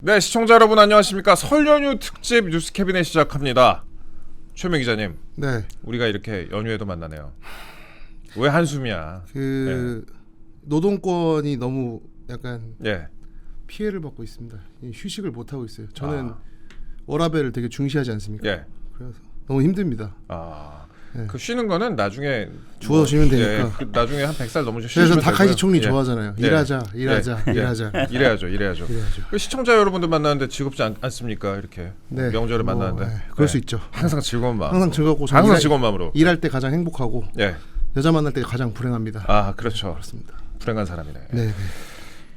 네, 시청자 여러분 안녕하십니까. 설 연휴 특집 뉴스 캐비넷 시작합니다. 최명 기자님. 네. 우리가 이렇게 연휴에도 만나네요. 왜 한숨이야? 노동권이 너무 약간 예. 피해를 받고 있습니다. 휴식을 못 하고 있어요. 저는 워라밸을 되게 중시하지 않습니까? 예. 그래서 너무 힘듭니다. 네. 그 쉬는 거는 나중에 주워 쉬면 되니까. 그 나중에 한 100살 넘으셔 그래서 쉬시면 다카이치 되고요. 총리 예. 좋아하잖아요. 예. 일하자. 이래야죠. 그 시청자 여러분들 만나는데 즐겁지 않습니까? 이렇게 네. 명절을 만나는데. 네. 그럴 수 있죠. 항상 즐거운 마음. 항상 즐겁고 항상 즐거운 마음으로. 일할 때 가장 행복하고 예. 여자 만날 때 가장 불행합니다. 그렇죠. 그렇습니다. 불행한 사람이네. 네.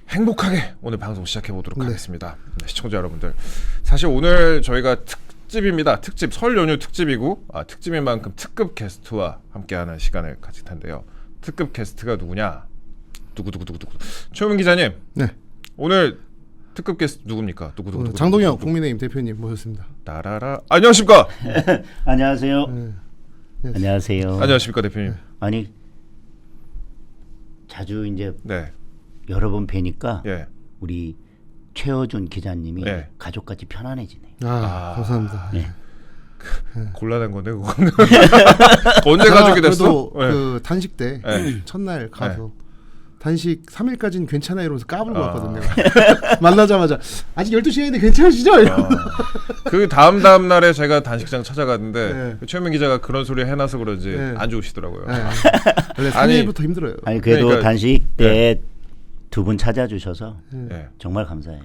행복하게 오늘 방송 시작해 보도록 네. 하겠습니다. 네, 시청자 여러분들, 사실 오늘 저희가 특집입니다. 특집, 설 연휴 특집이고 특집인 만큼 특급 게스트와 함께하는 시간을 가질 텐데요. 특급 게스트가 누구냐? 누구? 최우민 기자님. 네. 오늘 특급 게스트 누굽니까? 누구? 장동혁 국민의힘 대표님 모셨습니다. 따라라. 안녕하십니까? 안녕하세요. 네. 안녕하세요. 안녕하십니까 대표님. 아니 자주 이제 네. 여러 번 뵈니까 예. 우리 최어준 기자님이 네. 가족같이 편안해지네. 감사합니다. 네. 곤란한 건데 그건. 언제 가족이 됐어? 그래도 그 단식 때 네. 첫날 가서 단식 3일까지는 괜찮아요 이러면서 까불고 왔거든요. 네. 만나자마자 아직 12시간인데 괜찮으시죠? 그 다음 날에 제가 단식장 찾아갔는데 네. 그 최민 기자가 그런 소리 해놔서 그런지 네. 안 좋으시더라고요. 네. 원래 3일부터 힘들어요. 아니 그래도 그러니까, 단식 때 두 분 찾아주셔서 네. 정말 감사해요.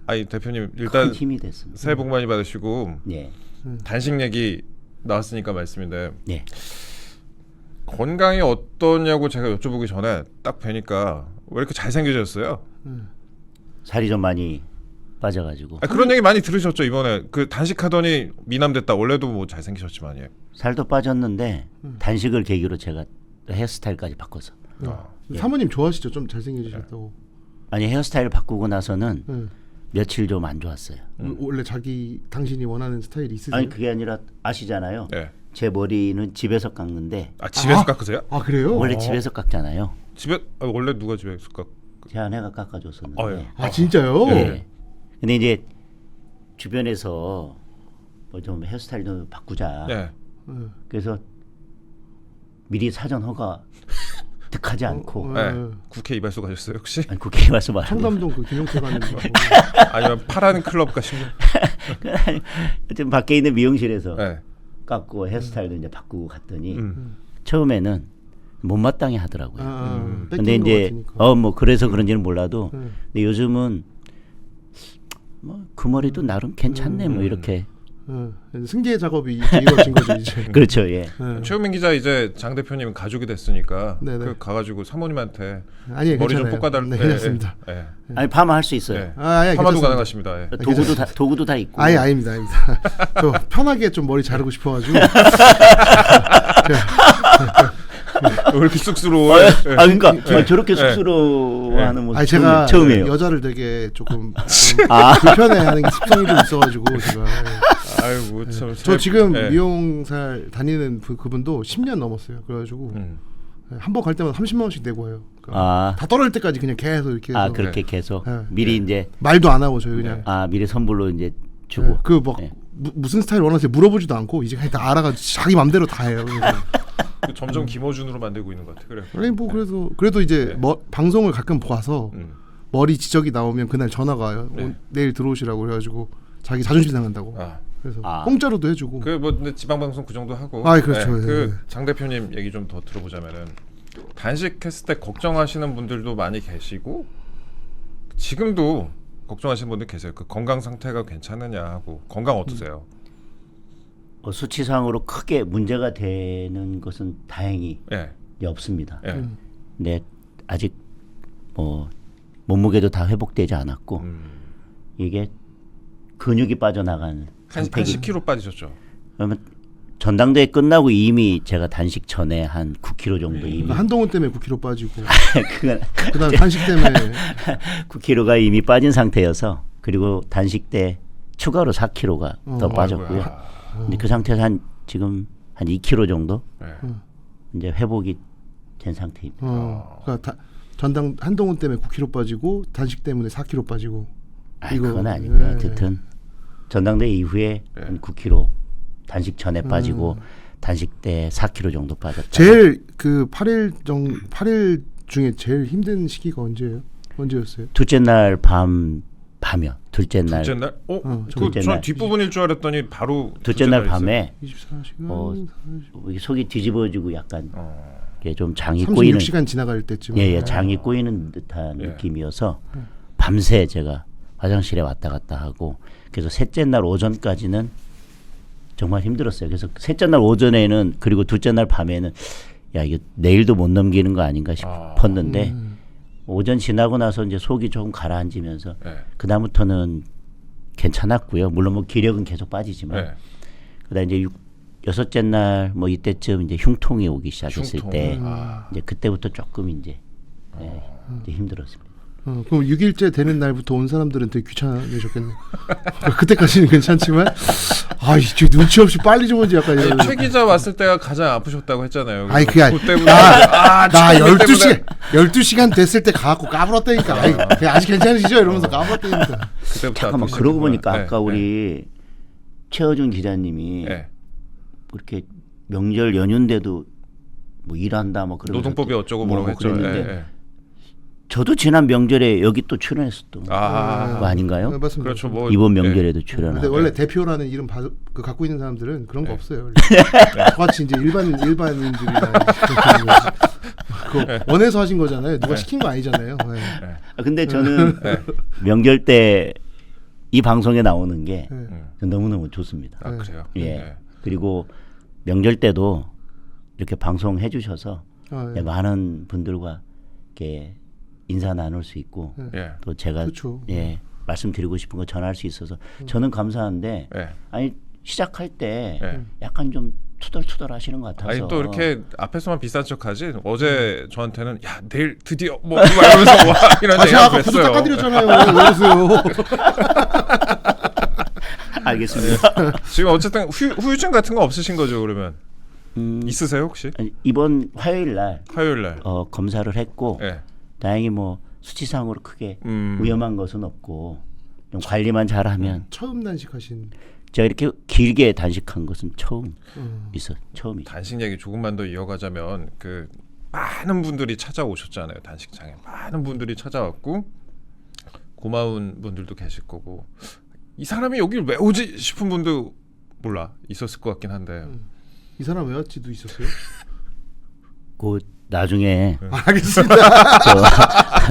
아니 대표님 큰 일단 힘이 됐습니다. 새해 복 많이 받으시고 네. 단식 얘기 나왔으니까 말씀인데 네. 건강이 어떠냐고 제가 여쭤보기 전에 딱 뵈니까 왜 이렇게 잘생겨졌어요? 살이 좀 많이 빠져가지고 그런 얘기 많이 들으셨죠 이번에 그 단식하더니 미남됐다. 원래도 뭐 잘생기셨지만 예. 살도 빠졌는데 단식을 계기로 제가 헤어스타일까지 바꿔서 사모님 좋아하시죠? 좀 잘생겨지셨다고. 아니 헤어스타일 바꾸고 나서는 네. 며칠 좀 안 좋았어요. 원래 당신이 원하는 스타일이 있으세요? 아니 그게 아니라 아시잖아요. 네. 제 머리는 집에서 깎는데 집에서 깎으세요? 그래요? 원래 집에서 깎잖아요. 집에 원래 누가 집에서 제 아내가 깎아줬었는데. 예. 진짜요? 네. 근데 이제 주변에서 뭐 좀 헤어스타일 좀 바꾸자. 네. 그래서 미리 사전 허가 득하지 않고 네. 국회 이발소 가셨어요 혹시? 아니, 국회에 와서 말하고 청담동 그 김용태 가는 거. 아니면 파란 클럽 가시면? 하여튼 밖에 있는 미용실에서 네. 깎고 헤어스타일도 이제 바꾸고 갔더니 처음에는 못마땅해 하더라고요. 근데 이제 뭐 그래서 그런지는 몰라도 근데 요즘은 뭐 그 머리도 나름 괜찮네 뭐 이렇게 승계 작업이 이루어진 거죠 이제. 그렇죠. 예. 최우민 기자 이제 장 대표님 가족이 됐으니까 네네. 그 가가지고 사모님한테 아니에요, 머리 좀 괜찮아요. 볶아달. 네, 괜찮습니다. 아니 파마 할 수 있어요. 네. 괜찮습니다. 파마도 가능하십니다. 예. 도구도 다 있고. 아닙니다. 저 편하게 좀 머리 자르고 싶어가지고. 왜 이렇게 쑥스러워? 그러니까 저렇게 쑥스러워하는 모습 제가 처음이에요. 여자를 되게 조금 불편해하는 게 습성이 좀 있어가지고 제가. 아이고 참. 저 지금 미용살 다니는 그분도 10년 넘었어요. 그래가지고 한 번 갈 때마다 30만 원씩 내고 해요. 그러니까 다 떨어질 때까지 그냥 계속 이렇게 해서. 그렇게 계속 네. 미리 이제 말도 안 하고 저희 그냥. 미리 선불로 이제 주고. 무슨 스타일 원하세요 물어보지도 않고 이제 그냥 다 알아가지고 자기 맘대로 다 해요. 점점 김어준으로 만들고 있는 것 같아. 그래. 아니 뭐 그래도 이제 방송을 가끔 봐서 머리 지적이 나오면 그날 전화가 와요. 내일 들어오시라고 그래가지고 자기 자존심 상한다고. 그래서 공짜로도 해주고. 근데 지방 방송 그 정도 하고. 그렇죠. 장 대표님 얘기 좀 더 들어보자면은 단식했을 때 걱정하시는 분들도 많이 계시고 지금도 걱정하시는 분들 계세요. 그 건강 상태가 괜찮으냐 하고 건강 어떠세요? 수치상으로 크게 문제가 되는 것은 다행히 없습니다. 근데 아직 뭐 몸무게도 다 회복되지 않았고 이게 근육이 빠져나가는 한 10kg 빠지셨죠? 그러면 전당대회 끝나고 이미 제가 단식 전에 한 9kg 정도 이미 한동훈 때문에 9kg 빠지고 그다음 단식 때문에 9kg가 이미 빠진 상태여서 그리고 단식 때 추가로 4kg가 더 빠졌고요. 근데 그 상태에서 지금 한 2kg 정도 이제 회복이 된 상태입니다. 그러니까 한동훈 때문에 9kg 빠지고 단식 때문에 4kg 빠지고 그건 아니고요. 어쨌든 전당대회 이후에 한 9kg 단식 전에 빠지고 단식 때 4kg 정도 빠졌다. 제일 그 8일 중에 제일 힘든 시기가 언제였어요? 둘째 날 밤이요. 둘째 날. 전 뒷부분일 줄 알았더니 바로 둘째 날 밤에 24시간 속이 뒤집어지고 약간 좀 장이 꼬이는 36시간 지나갈 때쯤. 예, 장이 꼬이는 듯한 느낌이어서 밤새 제가 화장실에 왔다 갔다 하고 그래서 셋째 날 오전까지는 정말 힘들었어요. 그래서 셋째 날 오전에는 그리고 둘째 날 밤에는 야 이거 내일도 못 넘기는 거 아닌가 싶었는데 오전 지나고 나서 이제 속이 조금 가라앉으면서 그다음부터는 괜찮았고요. 물론 뭐 기력은 계속 빠지지만 그다음 이제 여섯째 날 뭐 이때쯤 이제 흉통이 오기 시작했을 때 이제 그때부터 조금 이제 힘들었습니다. 그럼 6일째 되는 날부터 온 사람들은 되게 귀찮으셨겠네. 그때까지는 괜찮지만 저 눈치 없이 빨리 좀 오지 약간 이런. 최 기자 왔을 때가 가장 아프셨다고 했잖아요. 그게 나 12시간 됐을 때 가갖고 까불었다니까. 아직 괜찮으시죠? 이러면서 까불었다니까. 잠깐만 그러고 보니까 아까 우리 최어준 기자님이 그렇게 명절 연휴인데도 뭐 일한다 뭐 그런 노동법이 어쩌고 뭐라고 했죠. 저도 지난 명절에 여기 또 출연했었던 거 아닌가요? 네, 맞습니다. 그렇죠. 뭐 이번 명절에도 출연하고. 근데 원래 대표라는 이름 갖고 있는 사람들은 그런 거 없어요. 같이 이제 일반인들이나 원해서 하신 거잖아요. 누가 시킨 거 아니잖아요. 근데 저는 명절 때 이 방송에 나오는 게 너무너무 좋습니다. 그래요? 그리고 명절 때도 이렇게 방송해 주셔서 많은 분들과 이렇게 인사 나눌 수 있고 또 제가 그렇죠. 말씀드리고 싶은 거 전할 수 있어서 저는 감사한데 아니 시작할 때 약간 좀 투덜투덜 하시는 것 같아서. 아니 또 이렇게 앞에서만 비싼 척하지 어제 저한테는 야 내일 드디어 뭐 이러면서 와 이런 얘기 아까 구두 닦아드렸잖아요. 왜 그러세요? 알겠습니다. 지금 어쨌든 후유증 같은 거 없으신 거죠 그러면? 있으세요 혹시? 아니, 이번 화요일 날 검사를 했고 다행히 뭐 수치상으로 크게 위험한 것은 없고 좀 관리만 잘하면. 처음 단식하신. 제가 이렇게 길게 단식한 것은 처음이죠. 단식 얘기 조금만 더 이어가자면 그 많은 분들이 찾아오셨잖아요. 단식장에 많은 분들이 찾아왔고 고마운 분들도 계실 거고 이 사람이 여길 왜 오지 싶은 분도 몰라 있었을 것 같긴 한데 이 사람 왜 왔지도 있었어요? 그 나중에 알겠습니다.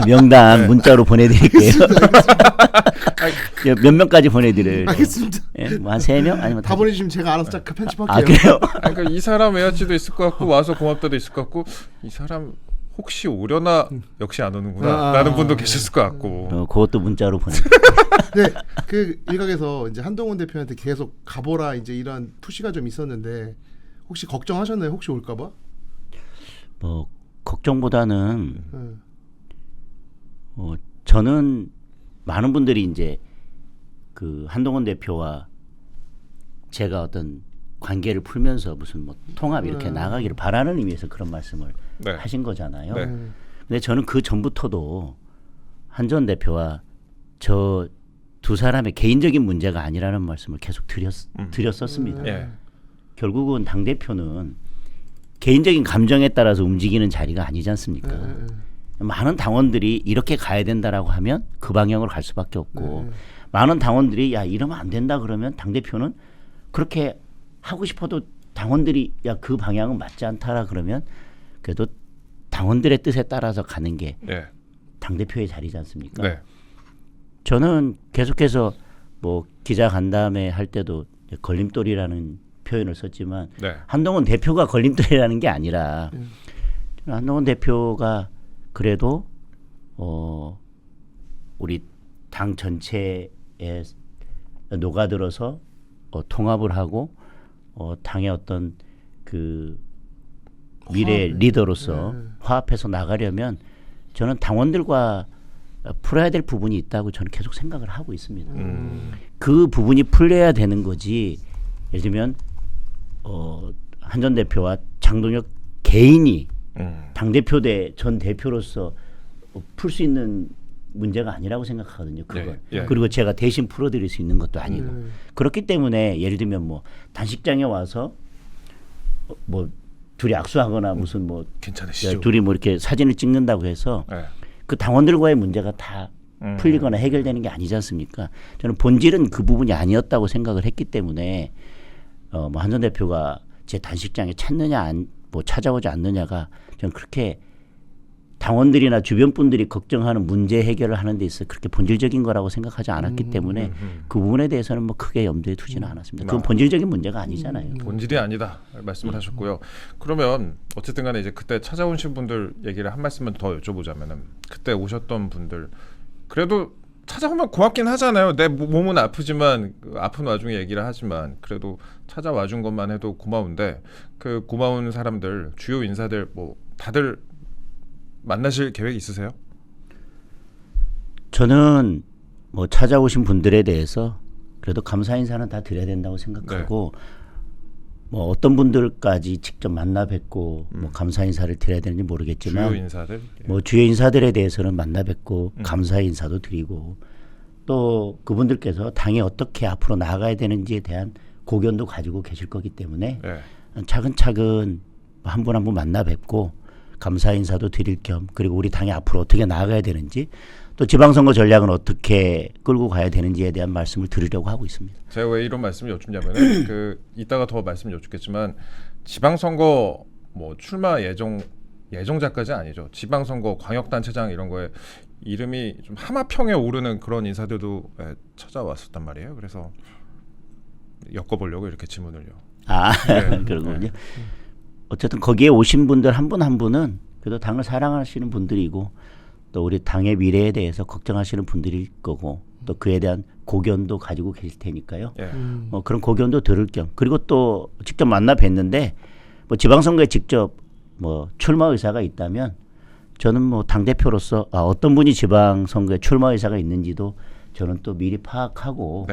명단 문자로 보내드릴게요. 몇 명까지 보내드릴? 알겠습니다. 뭐 한 3명 아니면 다 보내주시면 제가 알아서 딱 편집할게요. 그래요? 그러니까 이 사람 왜 왔지도 있을 것 같고 와서 고맙다도 있을 것 같고 이 사람 혹시 오려나 역시 안 오는구나 라는 분도 계셨을 것 같고 그것도 문자로 보내. 네, 그 일각에서 이제 한동훈 대표한테 계속 가보라 이제 이런 푸시가 좀 있었는데 혹시 걱정하셨나요? 혹시 올까봐? 뭐 걱정보다는 저는 많은 분들이 이제 그 한동훈 대표와 제가 어떤 관계를 풀면서 무슨 뭐 통합 이렇게 나가기를 바라는 의미에서 그런 말씀을 하신 거잖아요. 근데 저는 그 전부터도 한 전 대표와 저 두 사람의 개인적인 문제가 아니라는 말씀을 계속 드렸었습니다. 결국은 당 대표는 개인적인 감정에 따라서 움직이는 자리가 아니지 않습니까? 많은 당원들이 이렇게 가야 된다라고 하면 그 방향으로 갈 수밖에 없고 많은 당원들이 야 이러면 안 된다 그러면 당대표는 그렇게 하고 싶어도 당원들이 야 그 방향은 맞지 않다라 그러면 그래도 당원들의 뜻에 따라서 가는 게 당대표의 자리지 않습니까? 저는 계속해서 뭐 기자 간담회 할 때도 걸림돌이라는 표현을 썼지만 한동훈 대표가 걸림돌이라는 게 아니라 한동훈 대표가 그래도 우리 당 전체에 녹아들어서 통합을 하고 당의 어떤 그 미래 리더로서 화합해서 나가려면 저는 당원들과 풀어야 될 부분이 있다고 저는 계속 생각을 하고 있습니다. 그 부분이 풀려야 되는 거지. 예를 들면 한 전 대표와 장동혁 개인이 당대표 대 전 대표로서 풀 수 있는 문제가 아니라고 생각하거든요. 그거. 예. 그리고 제가 대신 풀어드릴 수 있는 것도 아니고 그렇기 때문에 예를 들면 뭐 단식장에 와서 뭐 둘이 악수하거나 무슨 뭐 괜찮으시죠? 둘이 뭐 이렇게 사진을 찍는다고 해서 그 당원들과의 문제가 다 풀리거나 해결되는 게 아니지 않습니까? 저는 본질은 그 부분이 아니었다고 생각을 했기 때문에 뭐 한 전 대표가 제 단식장에 찾느냐 뭐 찾아오지 않느냐가 저는 그렇게 당원들이나 주변 분들이 걱정하는 문제 해결을 하는 데 있어 그렇게 본질적인 거라고 생각하지 않았기 때문에 그 부분에 대해서는 뭐 크게 염두에 두지는 않았습니다. 그건 본질적인 문제가 아니잖아요. 본질이 아니다 말씀을 하셨고요. 그러면 어쨌든 간에 이제 그때 찾아오신 분들 얘기를 한 말씀만 더 여쭤보자면은 그때 오셨던 분들 그래도 찾아오면 고맙긴 하잖아요. 내 몸은 아프지만 아픈 와중에 얘기를 하지만 그래도 찾아와 준 것만 해도 고마운데 그 고마운 사람들 주요 인사들 뭐 다들 만나실 계획 있으세요? 저는 뭐 찾아오신 분들에 대해서 그래도 감사 인사는 다 드려야 된다고 생각하고 뭐 어떤 분들까지 직접 만나 뵙고 뭐 감사 인사를 드려야 되는지 모르겠지만 주요 인사들 뭐 주요 인사들에 대해서는 만나 뵙고 감사 인사도 드리고 또 그분들께서 당이 어떻게 앞으로 나아가야 되는지에 대한 고견도 가지고 계실 거기 때문에 차근차근 한 분 한 분 만나 뵙고 감사 인사도 드릴 겸 그리고 우리 당이 앞으로 어떻게 나아가야 되는지 또 지방선거 전략은 어떻게 끌고 가야 되는지에 대한 말씀을 드리려고 하고 있습니다. 제가 왜 이런 말씀을 여쭙냐면은 그 이따가 더 말씀 여쭙겠지만 지방선거 뭐 출마 예정자까지 아니죠. 지방선거 광역단체장 이런 거에 이름이 좀 하마평에 오르는 그런 인사들도 찾아왔었단 말이에요. 그래서 엮어보려고 이렇게 질문을요. 그러군요. 어쨌든 거기에 오신 분들 한 분 한 분은 그래도 당을 사랑하시는 분들이고 또 우리 당의 미래에 대해서 걱정하시는 분들일 거고 또 그에 대한 고견도 가지고 계실 테니까요. 그런 고견도 들을 겸 그리고 또 직접 만나 뵀는데 뭐 지방선거에 직접 뭐 출마 의사가 있다면 저는 뭐 당대표로서 어떤 분이 지방선거에 출마 의사가 있는지도 저는 또 미리 파악하고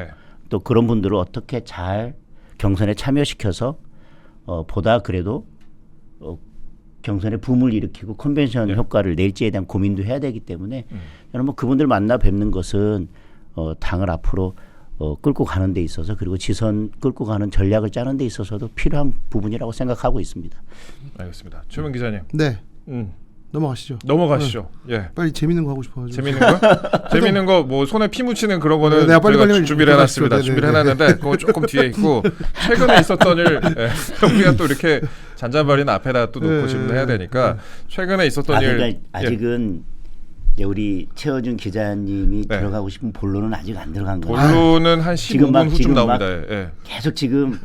또 그런 분들을 어떻게 잘 경선에 참여시켜서 보다 그래도 경선에 붐을 일으키고 컨벤션 효과를 낼지에 대한 고민도 해야 되기 때문에 저는 뭐 그분들 만나 뵙는 것은 당을 앞으로 끌고 가는 데 있어서 그리고 지선 끌고 가는 전략을 짜는 데 있어서도 필요한 부분이라고 생각하고 있습니다. 알겠습니다. 최명 기자님. 네. 넘어가시죠. 넘어가시죠. 예. 빨리 재밌는 거 하고 싶어가지고. 재밌는 거? 재밌는 거 뭐 손에 피 묻히는 그런 거는 내가 빨리 준비를 해놨습니다. 준비를 해놨는데 그거 조금 뒤에 있고 최근에 있었던 일 우리가 또 이렇게 잔잔바리는 앞에다 또 놓고 질문해야 되니까 최근에 있었던 일. 그러니까 아직은 이제 우리 최어준 기자님이 들어가고 싶은 본론은 아직 안 들어간 거예요. 본론은 한 15분 후쯤 나옵니다. 계속 지금.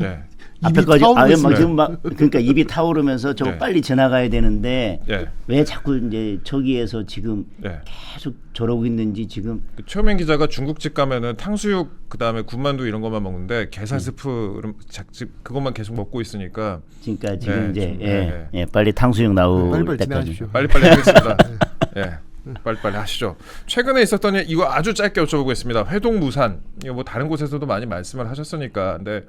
입이 타오르고 지금 막 그러니까 입이 타오르면서 저거 빨리 지나가야 되는데 왜 자꾸 이제 저기에서 지금 계속 저러고 있는지 지금 최명 기자가 중국집 가면은 탕수육 그다음에 군만두 이런 것만 먹는데 게살 스프 그것만 계속 먹고 있으니까 그러니까 지금 이제 빨리 탕수육 나올 때까지 빨리빨리 하겠습니다. 빨리빨리 하시죠. 최근에 있었던 일 이거 아주 짧게 여쭤보겠습니다. 회동무산 이거 뭐 다른 곳에서도 많이 말씀을 하셨으니까 근데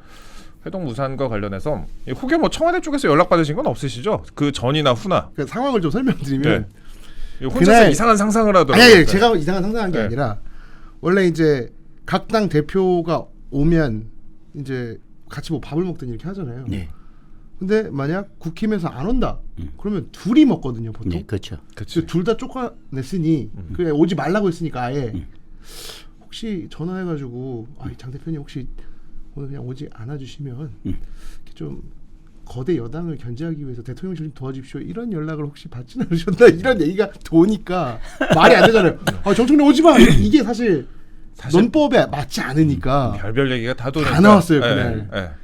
회동무산과 관련해서 혹여 뭐 청와대 쪽에서 연락 받으신 건 없으시죠? 그 전이나 후나 그 상황을 좀 설명드리면 혼자서 이상한 상상을 하더라고요. 아니 제가 이상한 상상한 게 아니라 원래 이제 각 당 대표가 오면 이제 같이 뭐 밥을 먹든 이렇게 하잖아요. 근데 만약 국힘에서 안 온다 그러면 둘이 먹거든요 보통. 그렇죠. 둘 다 쫓아냈으니 그래 오지 말라고 했으니까 아예 혹시 전화해가지고 장 대표님 혹시 오늘 그냥 오지 않아주시면 좀 거대 여당을 견제하기 위해서 대통령실 좀 도와주십시오 이런 연락을 혹시 받지는 않으셨나 이런 얘기가 도니까 말이 안 되잖아요. 정청래 오지 마 이게 사실 논법에 맞지 않으니까 별별 얘기가 다 도니까 다 나왔어요 그날.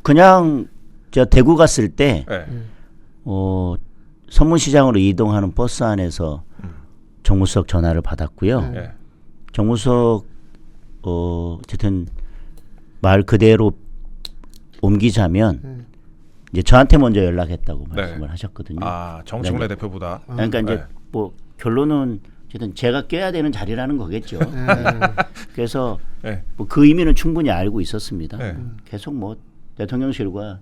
그냥 저 대구 갔을 때 서문시장으로 이동하는 버스 안에서 정무석 전화를 받았고요. 정무석 어쨌든 말 그대로 옮기자면 이제 저한테 먼저 연락했다고 말씀을 하셨거든요. 정청래 대표보다. 그러니까 이제 뭐 결론은 어쨌든 제가 껴야 되는 자리라는 거겠죠. 그래서 뭐 그 의미는 충분히 알고 있었습니다. 계속 뭐 대통령실과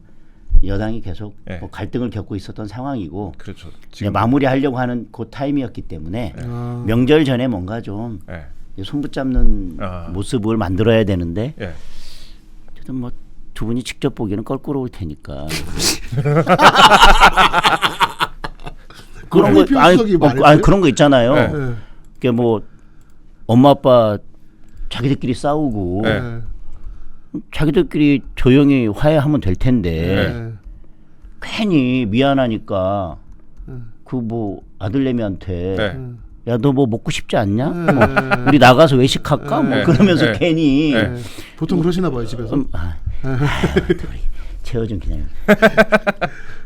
여당이 계속 네. 뭐 갈등을 겪고 있었던 상황이고 그렇죠. 이제 마무리하려고 하는 그 타임이었기 때문에 아. 명절 전에 뭔가 좀 예. 손붙잡는 아. 모습을 만들어야 되는데 예. 어쨌든 뭐 두 분이 직접 보기에는 껄끄러울 테니까 그런 거 홍준표 아니, 수석이 말했어요? 아니 그런 거 있잖아요. 네. 네. 그게 뭐 엄마 아빠 자기들끼리 싸우고 네. 네. 자기들끼리 조용히 화해하면 될 텐데 네. 괜히 미안하니까 네. 그 뭐 아들내미한테 네. 야 너 뭐 먹고 싶지 않냐? 네. 뭐 우리 나가서 외식할까? 뭐 네. 그러면서 네. 괜히 네. 네. 보통 그러시나 봐요 집에서. 우리 채워 좀 기다려.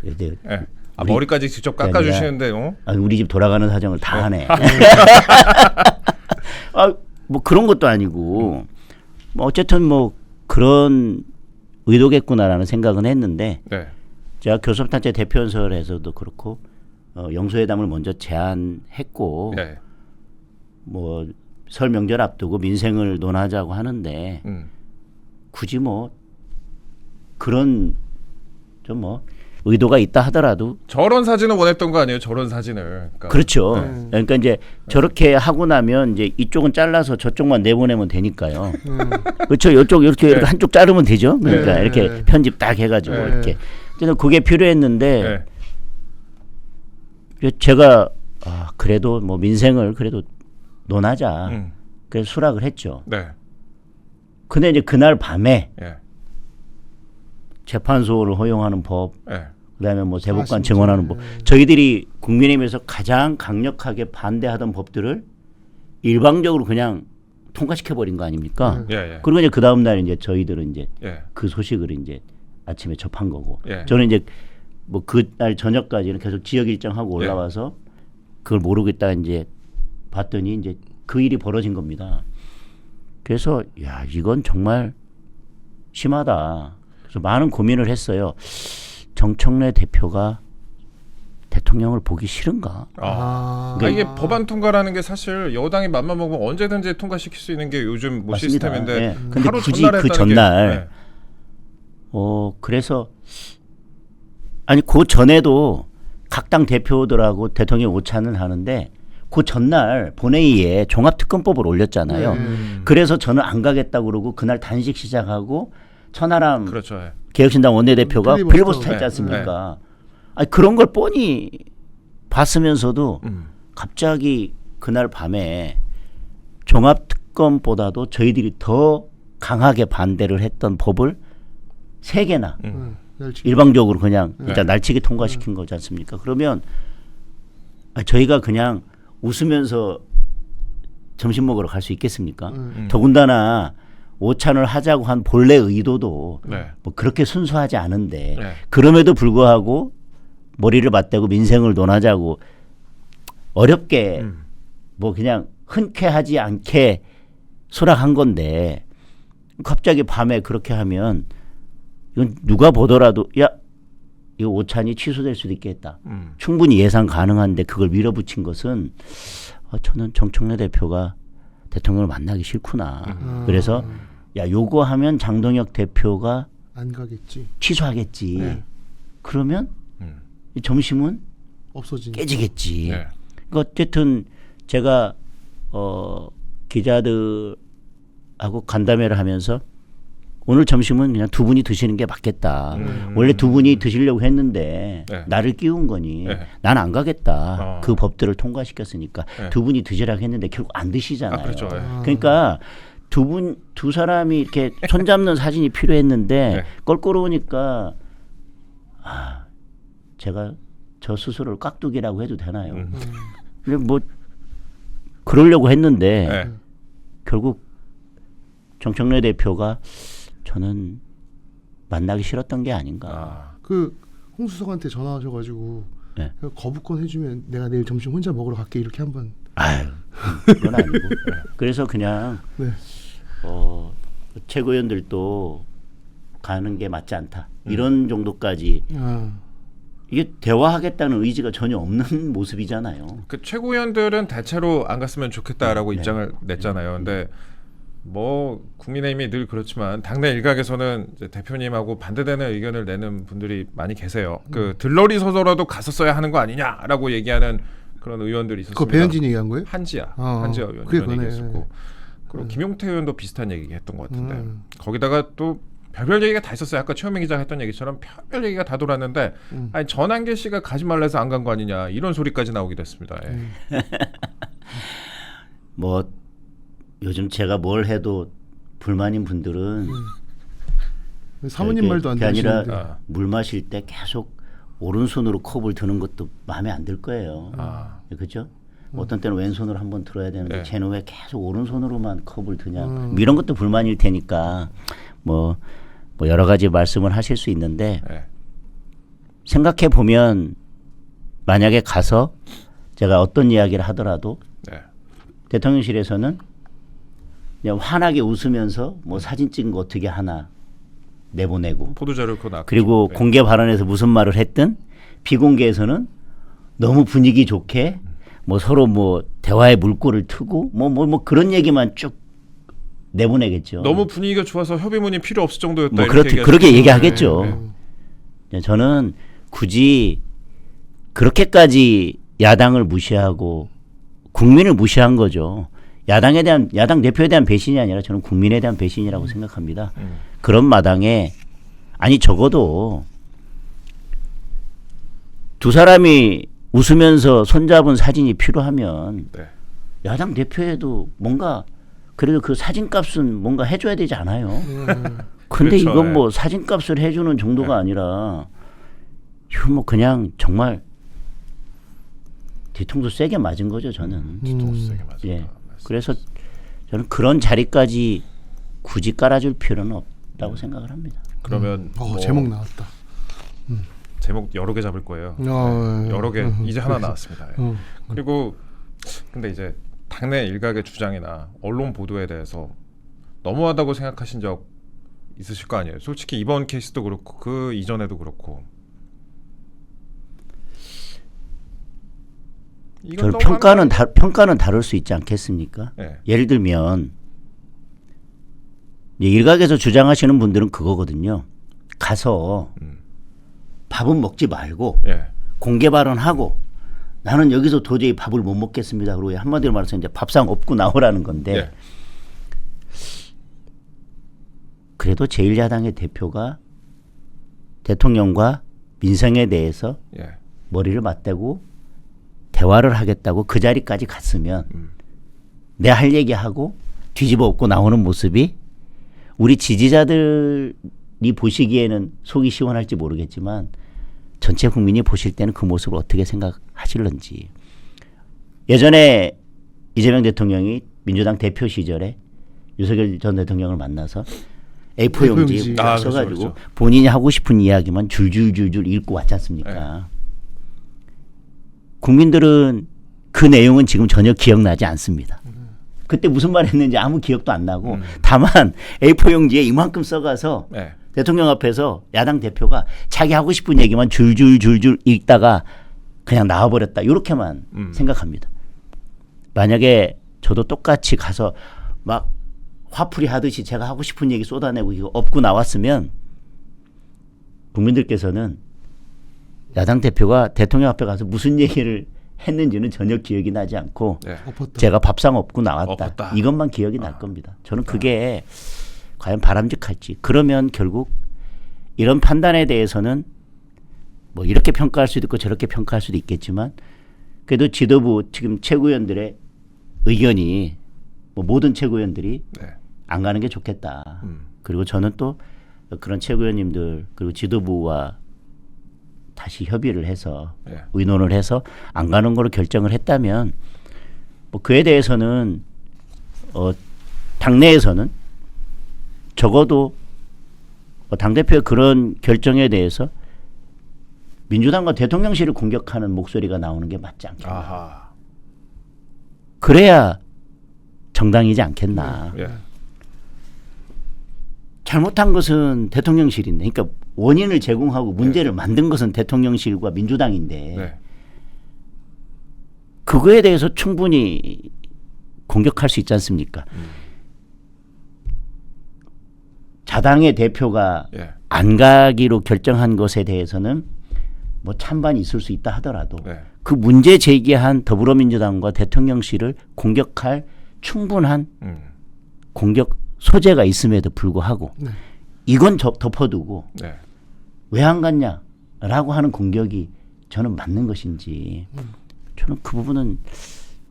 근데 예. 아, 우리- 머리까지 직접 깎아주시는데, 어? 우리 집 돌아가는 사정을 다 하네. 뭐 그런 것도 아니고 뭐 어쨌든 뭐 그런 의도겠구나라는 생각은 했는데 네. 제가 교섭단체 대표연설에서도 그렇고 영수회담을 먼저 제안했고 네. 뭐 설 명절 앞두고 민생을 논하자고 하는데 굳이 뭐 그런 좀 뭐 의도가 있다 하더라도 저런 사진을 원했던 거 아니에요? 저런 사진을. 그러니까. 그렇죠. 네. 그러니까 이제 저렇게 하고 나면 이제 이쪽은 잘라서 저쪽만 내보내면 되니까요. 그렇죠. 이쪽 이렇게 네. 한쪽 자르면 되죠. 그러니까 네. 이렇게 편집 딱 해가지고 네. 이렇게. 그래서 그게 필요했는데 네. 제가 그래도 뭐 민생을 그래도 논하자. 그래서 수락을 했죠. 네. 근데 이제 그날 밤에 예. 재판소를 허용하는 법, 예. 그다음에 뭐 대법관 진짜. 증언하는 법, 저희들이 국민의힘에서 가장 강력하게 반대하던 법들을 일방적으로 그냥 통과시켜 버린 거 아닙니까? 예. 예. 그리고 이제 그 다음 날 이제 저희들은 이제 예. 그 소식을 이제 아침에 접한 거고, 예. 저는 이제 뭐 그날 저녁까지는 계속 지역 일정하고 올라와서 그걸 모르고 있다가 이제 봤더니 이제 그 일이 벌어진 겁니다. 그래서 야 이건 정말 심하다. 그래서 많은 고민을 했어요. 정청래 대표가 대통령을 보기 싫은가? 이게 법안 통과라는 게 사실 여당이 맘만 먹으면 언제든지 통과시킬 수 있는 게 요즘 뭐 맞습니다. 시스템인데 예. 근데 하루 굳이 전날 그 했다는 전날 게, 그래서 아니 그 전에도 각 당 대표들하고 대통령 오찬을 하는데 그 전날 본회의에 종합특검법을 올렸잖아요. 그래서 저는 안 가겠다고 그러고 그날 단식 시작하고 천하람 그렇죠. 예. 개혁신당 원내대표가 필리버스터. 필리버스터 했지 않습니까? 아니 그런 걸 뻔히 봤으면서도 갑자기 그날 밤에 종합특검보다도 저희들이 더 강하게 반대를 했던 법을 3개나 일방적으로 그냥 일단 날치기 통과시킨 거지 않습니까? 그러면 저희가 그냥 웃으면서 점심 먹으러 갈 수 있겠습니까? 더군다나 오찬을 하자고 한 본래 의도도 네. 뭐 그렇게 순수하지 않은데 네. 그럼에도 불구하고 머리를 맞대고 민생을 논하자고 어렵게 뭐 그냥 흔쾌하지 않게 수락한 건데 갑자기 밤에 그렇게 하면 이건 누가 보더라도 야 이거 오찬이 취소될 수도 있겠다. 충분히 예상 가능한데 그걸 밀어붙인 것은 저는 정청래 대표가 대통령을 만나기 싫구나. 그래서 야 요거 하면 장동혁 대표가 안 가겠지. 취소하겠지. 네. 그러면 이 점심은 없어지니. 깨지겠지. 네. 그러니까 어쨌든 제가 기자들하고 간담회를 하면서 오늘 점심은 그냥 두 분이 드시는 게 맞겠다. 원래 두 분이 드시려고 했는데 네. 나를 끼운 거니 네. 난 안 가겠다. 그 법들을 통과시켰으니까 네. 두 분이 드시라고 했는데 결국 안 드시잖아요. 그렇죠. 예. 그러니까 두 사람이 이렇게 손잡는 사진이 필요했는데 네. 껄끄러우니까 제가 저 스스로를 깍두기라고 해도 되나요? 근데 뭐 그러려고 했는데 네. 결국 정청래 대표가 저는 만나기 싫었던 게 아닌가. 그 홍수석한테 전화하셔가지고 네. 거부권 해주면 내가 내일 점심 혼자 먹으러 갈게 이렇게 한번. 아유, 그건 아니고. 그래서 그냥 네. 최고위원들도 가는 게 맞지 않다. 이런 정도까지 아. 이게 대화하겠다는 의지가 전혀 없는 모습이잖아요. 그 최고위원들은 대체로 안 갔으면 좋겠다라고 입장을 냈잖아요. 근데 뭐 국민의힘이 늘 그렇지만 당내 일각에서는 이제 대표님하고 반대되는 의견을 내는 분들이 많이 계세요. 그 들러리 서서라도 갔었어야 하는 거 아니냐라고 얘기하는 그런 의원들이 있었습니다. 그거 배현진이 얘기한 거예요? 한지아 의원 그게 이런 그거네. 얘기했었고 그리고 김용태 의원도 비슷한 얘기 했던 것 같은데 거기다가 또 별별 얘기가 다 있었어요. 아까 최현민 기자가 했던 얘기처럼 별별 얘기가 다 돌았는데 아니 전한계 씨가 가지 말라 해서 안 간 거 아니냐 이런 소리까지 나오기도 했습니다. 예. 뭐 요즘 제가 뭘 해도 불만인 분들은 사모님 말도 안 그게 아니라 들으시는데. 물 마실 때 계속 오른손으로 컵을 드는 것도 마음에 안 들 거예요. 그렇죠? 어떤 때는 왼손으로 한번 들어야 되는데 네. 쟤는 왜 계속 오른손으로만 컵을 드냐. 뭐 이런 것도 불만일 테니까 뭐 여러 가지 말씀을 하실 수 있는데 네. 생각해 보면 만약에 가서 제가 어떤 이야기를 하더라도 네. 대통령실에서는 그냥 환하게 웃으면서 뭐 사진 찍은 거 어떻게 하나 내보내고 포도자를 그거 나 그리고 네. 공개 발언에서 무슨 말을 했든 비공개에서는 너무 분위기 좋게 뭐 서로 뭐 대화의 물꼬를 트고 뭐 그런 얘기만 쭉 내보내겠죠. 너무 분위기가 좋아서 협의문이 필요 없을 정도였다. 뭐 이렇게 그렇게 얘기하시죠. 얘기하겠죠. 저는 굳이 그렇게까지 야당을 무시하고 국민을 무시한 거죠. 야당 대표에 대한 배신이 아니라 저는 국민에 대한 배신이라고 생각합니다. 그런 마당에 아니 적어도 두 사람이 웃으면서 손잡은 사진이 필요하면 네. 야당 대표에도 뭔가 그래도 그 사진값은 뭔가 해줘야 되지 않아요. 근데 그렇죠, 이건 네. 뭐 사진값을 해주는 정도가 아니라 이건 뭐 그냥 정말 뒤통수 세게 맞은 거죠 저는. 뒤통수 세게 맞았다. 예. 그래서 저는 그런 자리까지 굳이 깔아줄 필요는 없다고 생각을 합니다. 그러면 뭐 제목 나왔다. 제목 여러 개 잡을 거예요. 여러 개 이제 하나 나왔습니다. 예. 그리고 근데 이제 당내 일각의 주장이나 언론 보도에 대해서 너무하다고 생각하신 적 있으실 거 아니에요. 솔직히 이번 케이스도 그렇고 그 이전에도 그렇고. 이건 저는 너무한 거 평가는 다를 수 있지 않겠습니까? 네. 예를 들면 일각에서 주장하시는 분들은 그거거든요. 가서 밥은 먹지 말고 예. 공개 발언하고 나는 여기서 도저히 밥을 못 먹겠습니다. 그리고 한마디로 말해서 이제 밥상 엎고 나오라는 건데 예. 그래도 제1야당의 대표가 대통령과 민생에 대해서 예. 머리를 맞대고 대화를 하겠다고 그 자리까지 갔으면 내 할 얘기하고 뒤집어 엎고 나오는 모습이 우리 지지자들이 보시기에는 속이 시원할지 모르겠지만 전체 국민이 보실 때는 그 모습을 어떻게 생각하실런지. 예전에 이재명 대통령이 민주당 대표 시절에 윤석열 전 대통령을 만나서 A4 용지에 A4 용지. 써가지고 그렇죠. 본인이 하고 싶은 이야기만 줄줄줄줄 읽고 왔지 않습니까? 국민들은 그 내용은 지금 전혀 기억나지 않습니다. 그때 무슨 말 했는지 아무 기억도 안 나고 다만 A4 용지에 이만큼 써가서 네. 대통령 앞에서 야당 대표가 자기 하고 싶은 얘기만 줄줄줄줄 읽다가 그냥 나와버렸다. 이렇게만 생각합니다. 만약에 저도 똑같이 가서 막 화풀이 하듯이 제가 하고 싶은 얘기 쏟아내고 이거 엎고 나왔으면 국민들께서는 야당 대표가 대통령 앞에 가서 무슨 얘기를 했는지는 전혀 기억이 나지 않고 네. 엎었다. 제가 밥상 엎고 나왔다. 엎었다. 이것만 기억이 날 겁니다. 저는 그게 과연 바람직할지. 그러면 결국 이런 판단에 대해서는 뭐 이렇게 평가할 수도 있고 저렇게 평가할 수도 있겠지만 그래도 지도부 지금 최고위원들의 의견이 뭐 모든 최고위원들이 네. 안 가는 게 좋겠다. 그리고 저는 또 그런 최고위원님들 그리고 지도부와 다시 협의를 해서 네. 의논을 해서 안 가는 거로 결정을 했다면 뭐 그에 대해서는 당내에서는 적어도 당대표의 그런 결정에 대해서 민주당과 대통령실을 공격하는 목소리가 나오는 게 맞지 않겠나. 아하. 그래야 정당이지 않겠나. 예. 잘못한 것은 대통령실인데, 그러니까 원인을 제공하고 문제를 만든 것은 대통령실과 민주당인데 네. 그거에 대해서 충분히 공격할 수 있지 않습니까? 자당의 대표가 예. 안 가기로 결정한 것에 대해서는 뭐 찬반이 있을 수 있다 하더라도 네. 그 문제 제기한 더불어민주당과 대통령실을 공격할 충분한 공격 소재가 있음에도 불구하고 네. 이건 덮어두고 네. 왜 안 갔냐라고 하는 공격이 저는 맞는 것인지 저는 그 부분은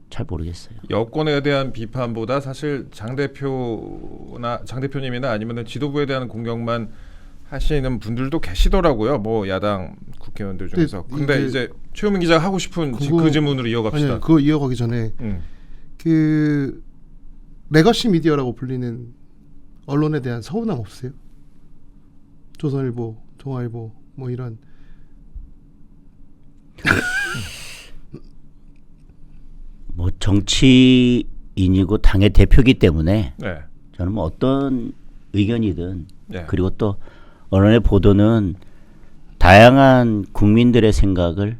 잘 모르겠어요. 여권에 대한 비판보다 사실 장 대표님이나 아니면 지도부에 대한 공격만 하시는 분들도 계시더라고요. 뭐 야당 국회의원들 중에서. 근데 이제 최우민 기자가 하고 싶은 그 질문으로 이어갑시다. 아니요, 그거 이어가기 전에 그 레거시 미디어라고 불리는 언론에 대한 서운함 없으세요? 조선일보, 동아일보 뭐 이런. 뭐 정치인이고 당의 대표기 때문에 네. 저는 뭐 어떤 의견이든 네. 그리고 또 언론의 보도는 다양한 국민들의 생각을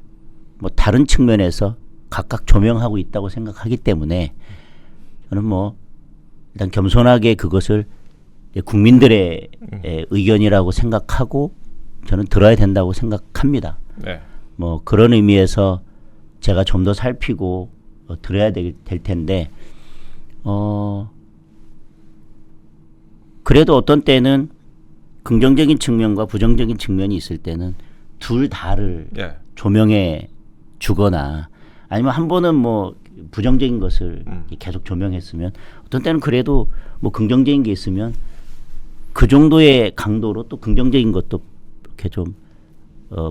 뭐 다른 측면에서 각각 조명하고 있다고 생각하기 때문에 저는 뭐 일단 겸손하게 그것을 국민들의 의견이라고 생각하고 저는 들어야 된다고 생각합니다. 네. 뭐 그런 의미에서 제가 좀 더 살피고 들어야 될 텐데 그래도 어떤 때는 긍정적인 측면과 부정적인 측면이 있을 때는 둘 다를 예. 조명해 주거나 아니면 한 번은 뭐 부정적인 것을 계속 조명했으면 어떤 때는 그래도 뭐 긍정적인 게 있으면 그 정도의 강도로 또 긍정적인 것도 이렇게 좀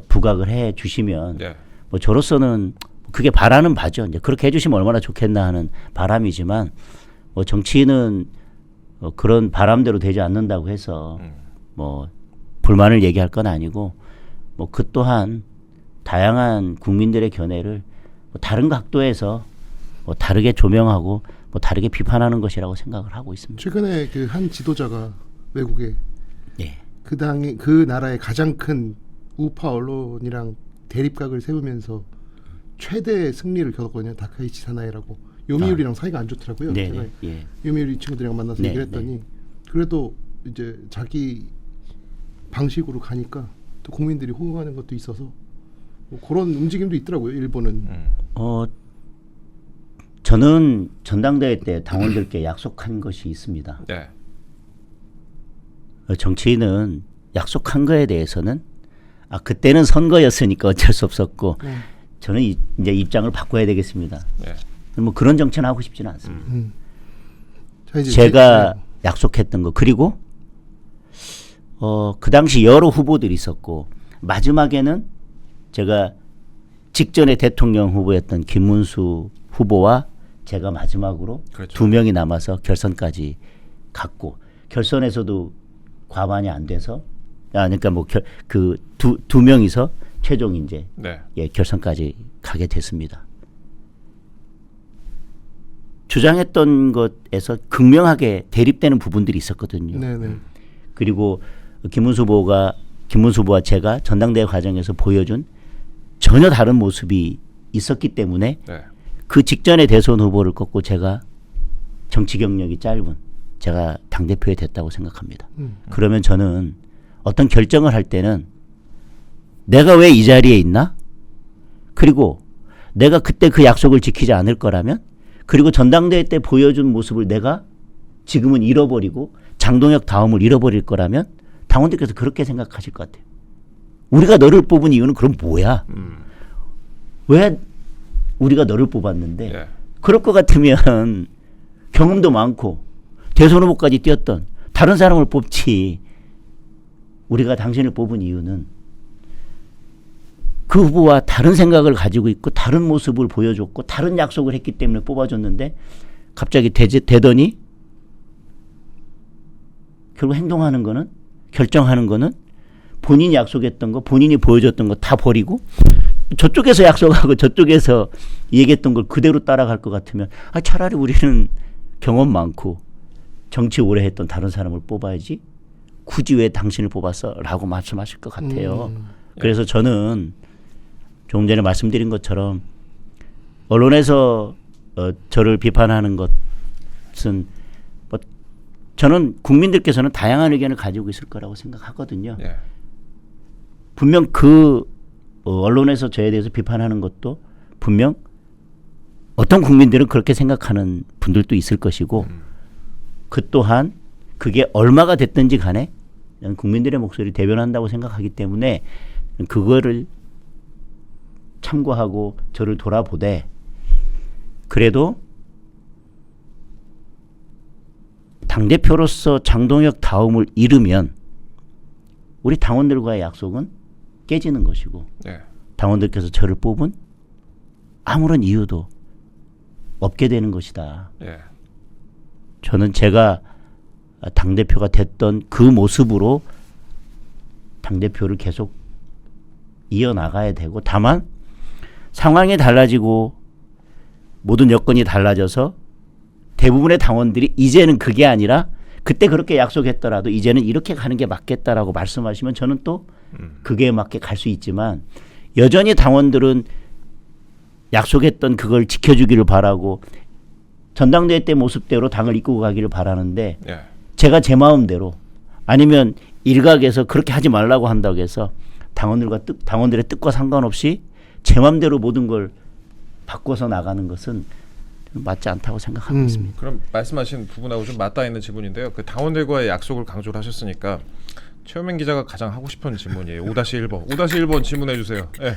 부각을 해 주시면 예. 뭐 저로서는 그게 바라는 바죠. 이제 그렇게 해주시면 얼마나 좋겠나 하는 바람이지만 뭐 정치인은 그런 바람대로 되지 않는다고 해서 뭐 불만을 얘기할 건 아니고 뭐 그 또한 다양한 국민들의 견해를 뭐 다른 각도에서 뭐 다르게 조명하고 뭐 다르게 비판하는 것이라고 생각을 하고 있습니다. 최근에 그 한 지도자가 외국에 예. 그 나라의 가장 큰 우파 언론이랑 대립각을 세우면서 최대 승리를 거뒀거든요. 다카이치 사나이라고. 요미우리랑 사이가 안 좋더라고요. 네, 제가 네, 예. 요미우리 친구들이랑 만나서 네, 얘기를 했더니 그래도 이제 자기 방식으로 가니까 또 국민들이 호응하는 것도 있어서 뭐 그런 움직임도 있더라고요. 일본은. 저는 전당대회 때 당원들께 약속한 것이 있습니다. 네. 정치인은 약속한 거에 대해서는 그때는 선거였으니까 어쩔 수 없었고 저는 이제 입장을 바꿔야 되겠습니다. 네. 뭐 그런 정치는 하고 싶지는 않습니다. 자, 이제 제가 약속했던 거 그리고 그 당시 여러 후보들이 있었고 마지막에는 제가 직전에 대통령 후보였던 김문수 후보와 제가 마지막으로 그렇죠. 두 명이 남아서 결선까지 갔고 결선에서도 과반이 안 돼서 그러니까 뭐 그 두 명이서 최종 이제 네. 결선까지 가게 됐습니다. 주장했던 것에서 극명하게 대립되는 부분들이 있었거든요. 네네. 그리고 김문수 후보와 제가 전당대회 과정에서 보여준 전혀 다른 모습이 있었기 때문에 네. 그 직전에 대선 후보를 꺾고 제가 정치 경력이 짧은 제가 당대표에 됐다고 생각합니다. 그러면 저는 어떤 결정을 할 때는 내가 왜 이 자리에 있나? 그리고 내가 그때 그 약속을 지키지 않을 거라면 그리고 전당대회 때 보여준 모습을 내가 지금은 잃어버리고 장동혁 다음을 잃어버릴 거라면 당원들께서 그렇게 생각하실 것 같아요. 우리가 너를 뽑은 이유는 그럼 뭐야? 왜 우리가 너를 뽑았는데 예. 그럴 것 같으면 경험도 많고 대선 후보까지 뛰었던 다른 사람을 뽑지 우리가 당신을 뽑은 이유는 그 후보와 다른 생각을 가지고 있고 다른 모습을 보여줬고 다른 약속을 했기 때문에 뽑아줬는데 갑자기 되더니 결국 행동하는 거는 결정하는 거는 본인이 약속했던 거 본인이 보여줬던 거 다 버리고 저쪽에서 약속하고 저쪽에서 얘기했던 걸 그대로 따라갈 것 같으면 차라리 우리는 경험 많고 정치 오래 했던 다른 사람을 뽑아야지 굳이 왜 당신을 뽑았어? 라고 말씀하실 것 같아요. 그래서 저는 조금 전에 말씀드린 것처럼 언론에서 저를 비판하는 것은 뭐 저는 국민들께서는 다양한 의견을 가지고 있을 거라고 생각하거든요. 예. 분명 그 언론에서 저에 대해서 비판하는 것도 분명 어떤 국민들은 그렇게 생각하는 분들도 있을 것이고 그 또한 그게 얼마가 됐든지 간에 저는 국민들의 목소리를 대변한다고 생각하기 때문에 그거를 참고하고 저를 돌아보되 그래도 당대표로서 장동혁 다음을 잃으면 우리 당원들과의 약속은 깨지는 것이고 예. 당원들께서 저를 뽑은 아무런 이유도 없게 되는 것이다. 예. 저는 제가 당대표가 됐던 그 모습으로 당대표를 계속 이어나가야 되고 다만 상황이 달라지고 모든 여건이 달라져서 대부분의 당원들이 이제는 그게 아니라 그때 그렇게 약속했더라도 이제는 이렇게 가는 게 맞겠다라고 말씀하시면 저는 또 그게 맞게 갈 수 있지만 여전히 당원들은 약속했던 그걸 지켜주기를 바라고 전당대회 때 모습대로 당을 이끌고 가기를 바라는데 예. 제가 제 마음대로 아니면 일각에서 그렇게 하지 말라고 한다고 해서 당원들의 뜻과 상관없이 제 마음대로 모든 걸 바꿔서 나가는 것은 맞지 않다고 생각하고 있습니다. 그럼 말씀하신 부분하고 좀 맞닿아 있는 지문인데요. 그 당원들과의 약속을 강조를 하셨으니까 최우민 기자가 가장 하고 싶은 질문이에요. 5-1번. 5-1번 질문해 주세요. 예.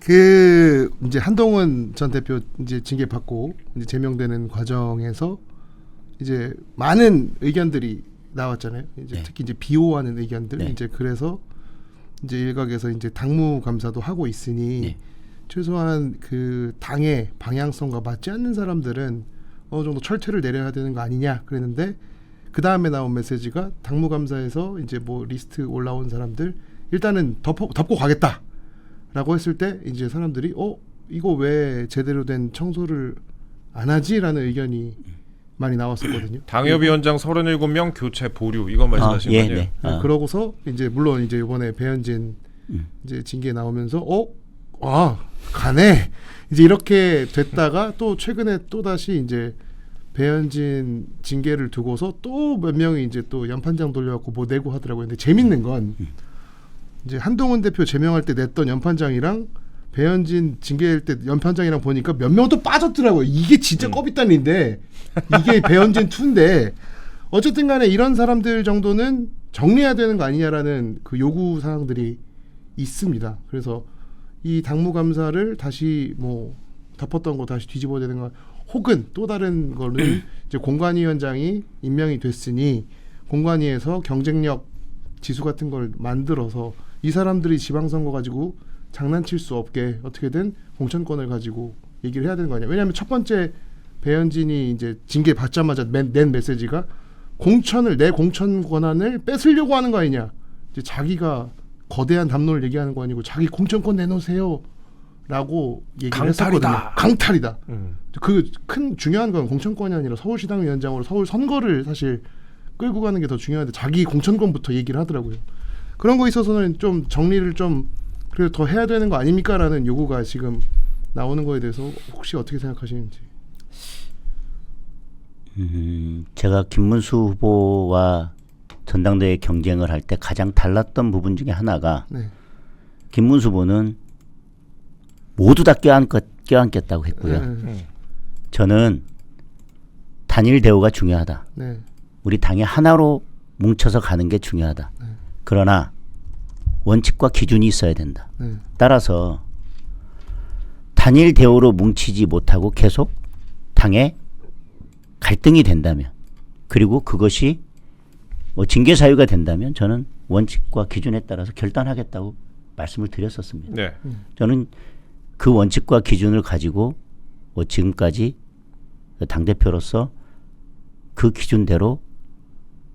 그 이제 한동훈 전 대표 이제 징계 받고 이제 제명되는 과정에서 이제 많은 의견들이 나왔잖아요. 이제 네. 특히 이제 비호하는 의견들 네. 이제 그래서 이제 일각에서 이제 당무 감사도 하고 있으니 네. 최소한 그 당의 방향성과 맞지 않는 사람들은 어느 정도 철퇴를 내려야 되는 거 아니냐 그랬는데 그 다음에 나온 메시지가 당무 감사에서 이제 뭐 리스트 올라온 사람들 일단은 덮고 가겠다라고 했을 때 이제 사람들이 이거 왜 제대로 된 청소를 안 하지라는 의견이 많이 나왔었거든요. 당협위원장 37명 교체 보류 이거 말씀하시는 거죠? 네. 그러고서 이제 물론 이제 이번에 배현진 이제 징계 나오면서 가네 이제 이렇게 됐다가 또 최근에 또 다시 이제 배현진 징계를 두고서 또 몇 명이 이제 또 연판장 돌려갖고 뭐 내고 하더라고요. 근데 재밌는 건 이제 한동훈 대표 제명할 때 냈던 연판장이랑 배현진 징계할 때 연판장이랑 보니까 몇 명 또 빠졌더라고요. 이게 진짜 껍이단인데 이게 배현진 2인데 어쨌든 간에 이런 사람들 정도는 정리해야 되는 거 아니냐라는 그 요구 사항들이 있습니다. 그래서 이 당무감사를 다시 뭐 덮었던 거 다시 뒤집어야 되는 거 혹은 또 다른 거는 이제 공관위원장이 임명이 됐으니 공관위에서 경쟁력 지수 같은 걸 만들어서 이 사람들이 지방선거 가지고 장난칠 수 없게 어떻게든 공천권을 가지고 얘기를 해야 되는 거 아니야. 왜냐하면 첫 번째 배현진이 이제 징계 받자마자 낸 메시지가 내 공천 권한을 뺏으려고 하는 거 아니냐. 이제 자기가 거대한 담론을 얘기하는 거 아니고 자기 공천권 내놓으세요 라고 얘기를 강탈이다. 했었거든요. 강탈이다. 그 큰 중요한 건 공천권이 아니라 서울시당 위원장으로 서울 선거를 사실 끌고 가는 게 더 중요한데 자기 공천권부터 얘기를 하더라고요. 그런 거 있어서는 좀 정리를 좀 그래도 더 해야 되는 거 아닙니까? 라는 요구가 지금 나오는 거에 대해서 혹시 어떻게 생각하시는지. 제가 김문수 후보와 전당대회 경쟁을 할 때 가장 달랐던 부분 중에 하나가 네. 김문수 후보는 모두 다 껴안겠다고 했고요. 저는 단일 대우가 중요하다. 네. 우리 당이 하나로 뭉쳐서 가는 게 중요하다. 그러나 원칙과 기준이 있어야 된다. 따라서 단일 대우로 뭉치지 못하고 계속 당에 갈등이 된다면 그리고 그것이 뭐 징계 사유가 된다면 저는 원칙과 기준에 따라서 결단하겠다고 말씀을 드렸었습니다. 네. 저는 그 원칙과 기준을 가지고 뭐 지금까지 당대표로서 그 기준대로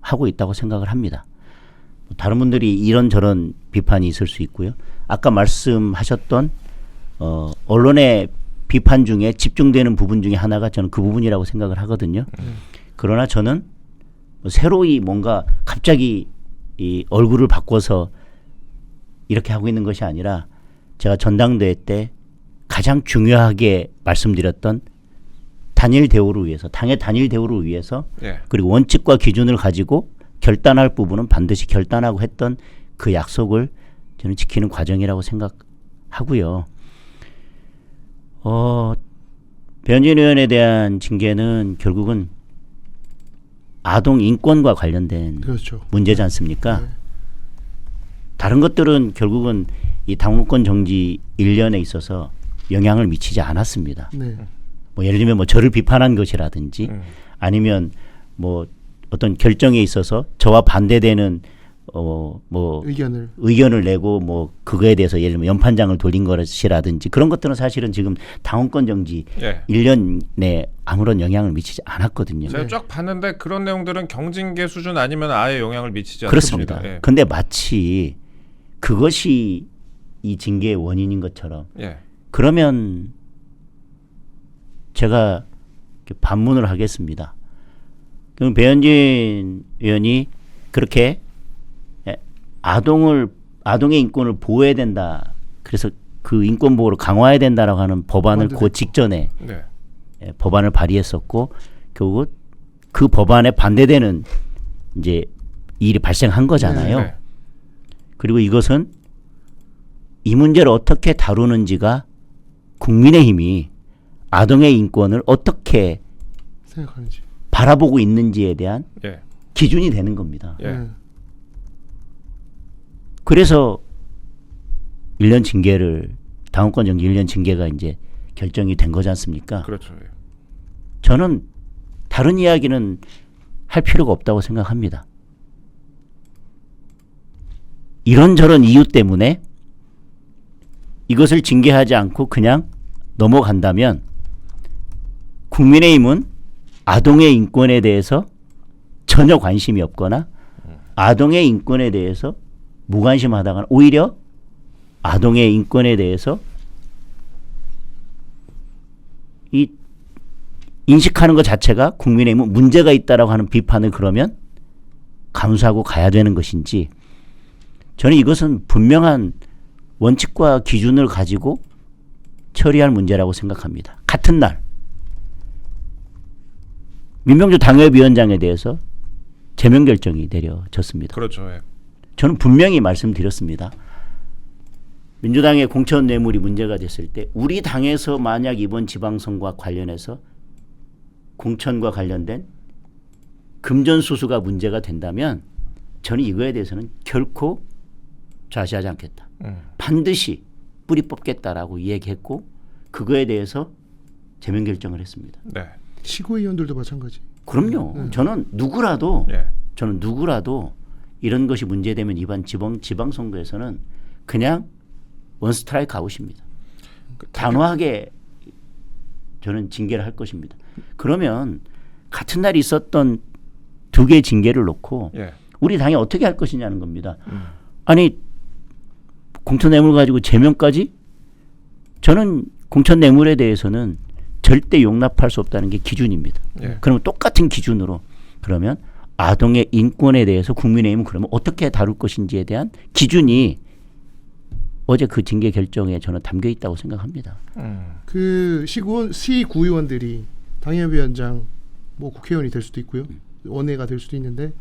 하고 있다고 생각을 합니다. 다른 분들이 이런저런 비판이 있을 수 있고요. 아까 말씀하셨던 언론의 비판 중에 집중되는 부분 중에 하나가 저는 그 부분이라고 생각을 하거든요. 그러나 저는 새로이 뭔가 갑자기 이 얼굴을 바꿔서 이렇게 하고 있는 것이 아니라 제가 전당대회 때 가장 중요하게 말씀드렸던 단일 대우를 위해서 당의 단일 대우를 위해서 예. 그리고 원칙과 기준을 가지고 결단할 부분은 반드시 결단하고 했던 그 약속을 저는 지키는 과정이라고 생각하고요. 배현진 의원에 대한 징계는 결국은 아동 인권과 관련된 그렇죠. 문제지 않습니까? 네. 다른 것들은 결국은 이 당원권 정지 1년에 있어서 영향을 미치지 않았습니다. 네. 뭐 예를 들면 뭐 저를 비판한 것이라든지 아니면 뭐 어떤 결정에 있어서 저와 반대되는 뭐 의견을 내고 뭐 그거에 대해서 예를 들면 연판장을 돌린 것이라든지 그런 것들은 사실은 지금 당원권 정지 예. 1년에 아무런 영향을 미치지 않았거든요. 제가 쫙 봤는데 그런 내용들은 경징계 수준 아니면 아예 영향을 미치지 그렇습니다. 않습니다. 예. 근데 마치 그것이 이 징계의 원인인 것처럼 예. 그러면 제가 반문을 하겠습니다. 그럼 배현진 의원이 그렇게 아동의 인권을 보호해야 된다. 그래서 그 인권 보호를 강화해야 된다라고 하는 법안을 그 직전에 네. 법안을 발의했었고 결국 그 법안에 반대되는 이제 일이 발생한 거잖아요. 네. 그리고 이것은 이 문제를 어떻게 다루는지가 국민의힘이 아동의 인권을 어떻게 생각하는지 바라보고 있는지에 대한 예. 기준이 되는 겁니다. 예. 그래서 1년 징계를 당원권 정지 1년 징계가 이제 결정이 된 거지 않습니까? 그렇죠. 예. 저는 다른 이야기는 할 필요가 없다고 생각합니다. 이런저런 이유 때문에 이것을 징계하지 않고 그냥 넘어간다면 국민의힘은 아동의 인권에 대해서 전혀 관심이 없거나 아동의 인권에 대해서 무관심하다가 오히려 아동의 인권에 대해서 이 인식하는 것 자체가 국민의힘은 문제가 있다라고 하는 비판을 그러면 감수하고 가야 되는 것인지 저는 이것은 분명한 원칙과 기준을 가지고 처리할 문제라고 생각합니다. 같은 날 민병주 당협위원장에 대해서 제명 결정이 내려졌습니다. 그렇죠. 예. 저는 분명히 말씀드렸습니다. 민주당의 공천 뇌물이 문제가 됐을 때 우리 당에서 만약 이번 지방선거와 관련해서 공천과 관련된 금전수수가 문제가 된다면 저는 이거에 대해서는 결코 좌시하지 않겠다. 반드시 뿌리 뽑겠다라고 얘기했고 그거에 대해서 제명 결정을 했습니다. 네. 시구의원들도 마찬가지. 그럼요. 저는 누구라도 예. 이런 것이 문제되면 이번 지방선거에서는 그냥 원스트라이크 아웃입니다. 단호하게 저는 징계를 할 것입니다. 그러면 같은 날 있었던 두 개의 징계를 놓고 예. 우리 당이 어떻게 할 것이냐는 겁니다. 아니 공천 뇌물 가지고 제명까지? 저는 공천 뇌물에 대해서는 절대 용납할 수 없다는 게 기준입니다. 예. 그러면 똑같은 기준으로 그러면 아동의 인권에 대해서 국민의힘은 그러면 어떻게 다룰 것인지에 대한 기준이 어제 그 징계 결정에 저는 담겨 있다고 생각합니다. 그 시구의원들이 당협위원장 뭐 국회의원이 될 수도 있고요. 원내가 될 수도 있는데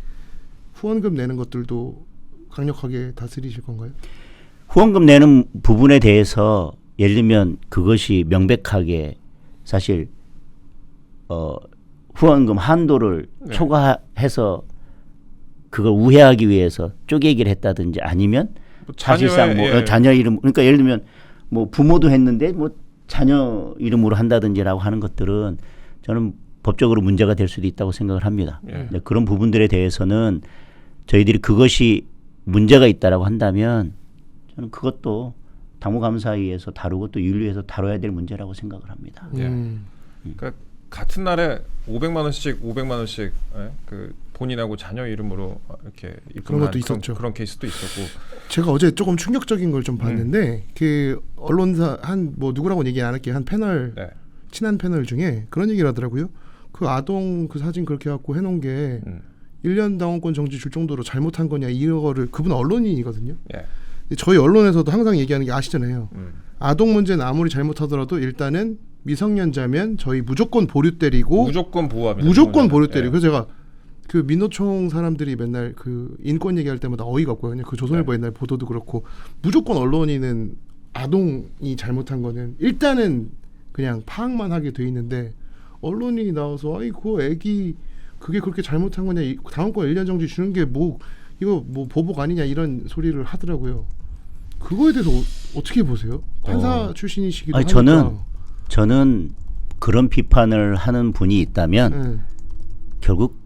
후원금 내는 것들도 강력하게 다스리실 건가요? 후원금 내는 부분에 대해서 예를 들면 그것이 명백하게 사실 후원금 한도를 네. 초과해서 그걸 우회하기 위해서 쪼개기를 했다든지 아니면 사실상 뭐 자녀 이름 그러니까 예를 들면 뭐 부모도 했는데 뭐 자녀 이름으로 한다든지라고 하는 것들은 저는 법적으로 문제가 될 수도 있다고 생각을 합니다. 근데 그런 부분들에 대해서는 저희들이 그것이 문제가 있다라고 한다면 저는 그것도 당무감사위에서 다루고 또 윤리위에서 다뤄야 될 문제라고 생각을 합니다. 그러니까 같은 날에 500만 원씩 예? 그 본인하고 자녀 이름으로 이렇게 그런 것도 있었죠. 그런 케이스도 있었고 제가 어제 조금 충격적인 걸 좀 봤는데 그 언론사 한 뭐 누구라고 얘기 안 할게요. 한 패널 네. 친한 패널 중에 그런 얘기를 하더라고요. 그 아동 그 사진 그렇게 갖고 해놓은 게 1년 당원권 정지 줄 정도로 잘못한 거냐 이거를 그분 언론인이거든요. 예. 저희 언론에서도 항상 얘기하는 게 아시잖아요. 아동 문제는 아무리 잘못하더라도 일단은 미성년자면 저희 무조건 보류 때리고 무조건 보호합니다. 무조건 보류 예. 때리고. 그래서 제가 그 민노총 사람들이 맨날 그 인권 얘기할 때마다 어이가 없고요. 그냥 그 조선일보 옛날 보도도 그렇고 무조건 언론인은 아동이 잘못한 거는 일단은 그냥 파악만 하게 돼 있는데 언론인이 나와서 아이고 애기 그게 그렇게 잘못한 거냐 다음 거 1년 정지 주는 게 뭐 이거 뭐 보복 아니냐 이런 소리를 하더라고요. 그거에 대해서 어떻게 보세요? 판사 출신이시기도 아니, 하니까. 저는 그런 비판을 하는 분이 있다면 네. 결국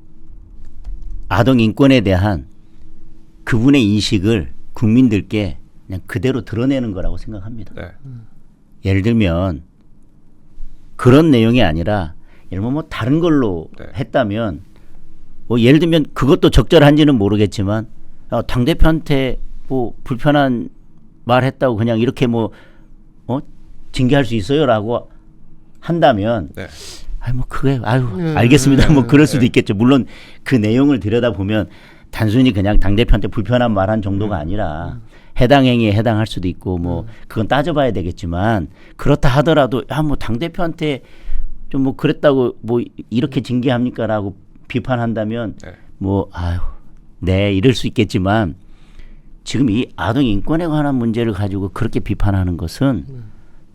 아동 인권에 대한 그분의 인식을 국민들께 그냥 그대로 드러내는 거라고 생각합니다. 네. 예를 들면 그런 내용이 아니라 예를 들면 뭐 다른 걸로 네. 했다면 뭐 예를 들면 그것도 적절한지는 모르겠지만 당 대표한테 뭐 불편한 말 했다고 그냥 이렇게 뭐 징계할 수 있어요라고 한다면 네. 아유 뭐 그게 아유 네. 알겠습니다. 뭐 그럴 수도 네. 있겠죠. 물론 그 내용을 들여다보면 단순히 그냥 당 대표한테 불편한 말한 정도가 아니라 해당 행위에 해당할 수도 있고 뭐 그건 따져봐야 되겠지만 그렇다 하더라도 뭐 당 대표한테 좀 뭐 그랬다고 뭐 이렇게 징계합니까라고 비판한다면 네. 뭐 아유 네 이럴 수 있겠지만 지금 이 아동 인권에 관한 문제를 가지고 그렇게 비판하는 것은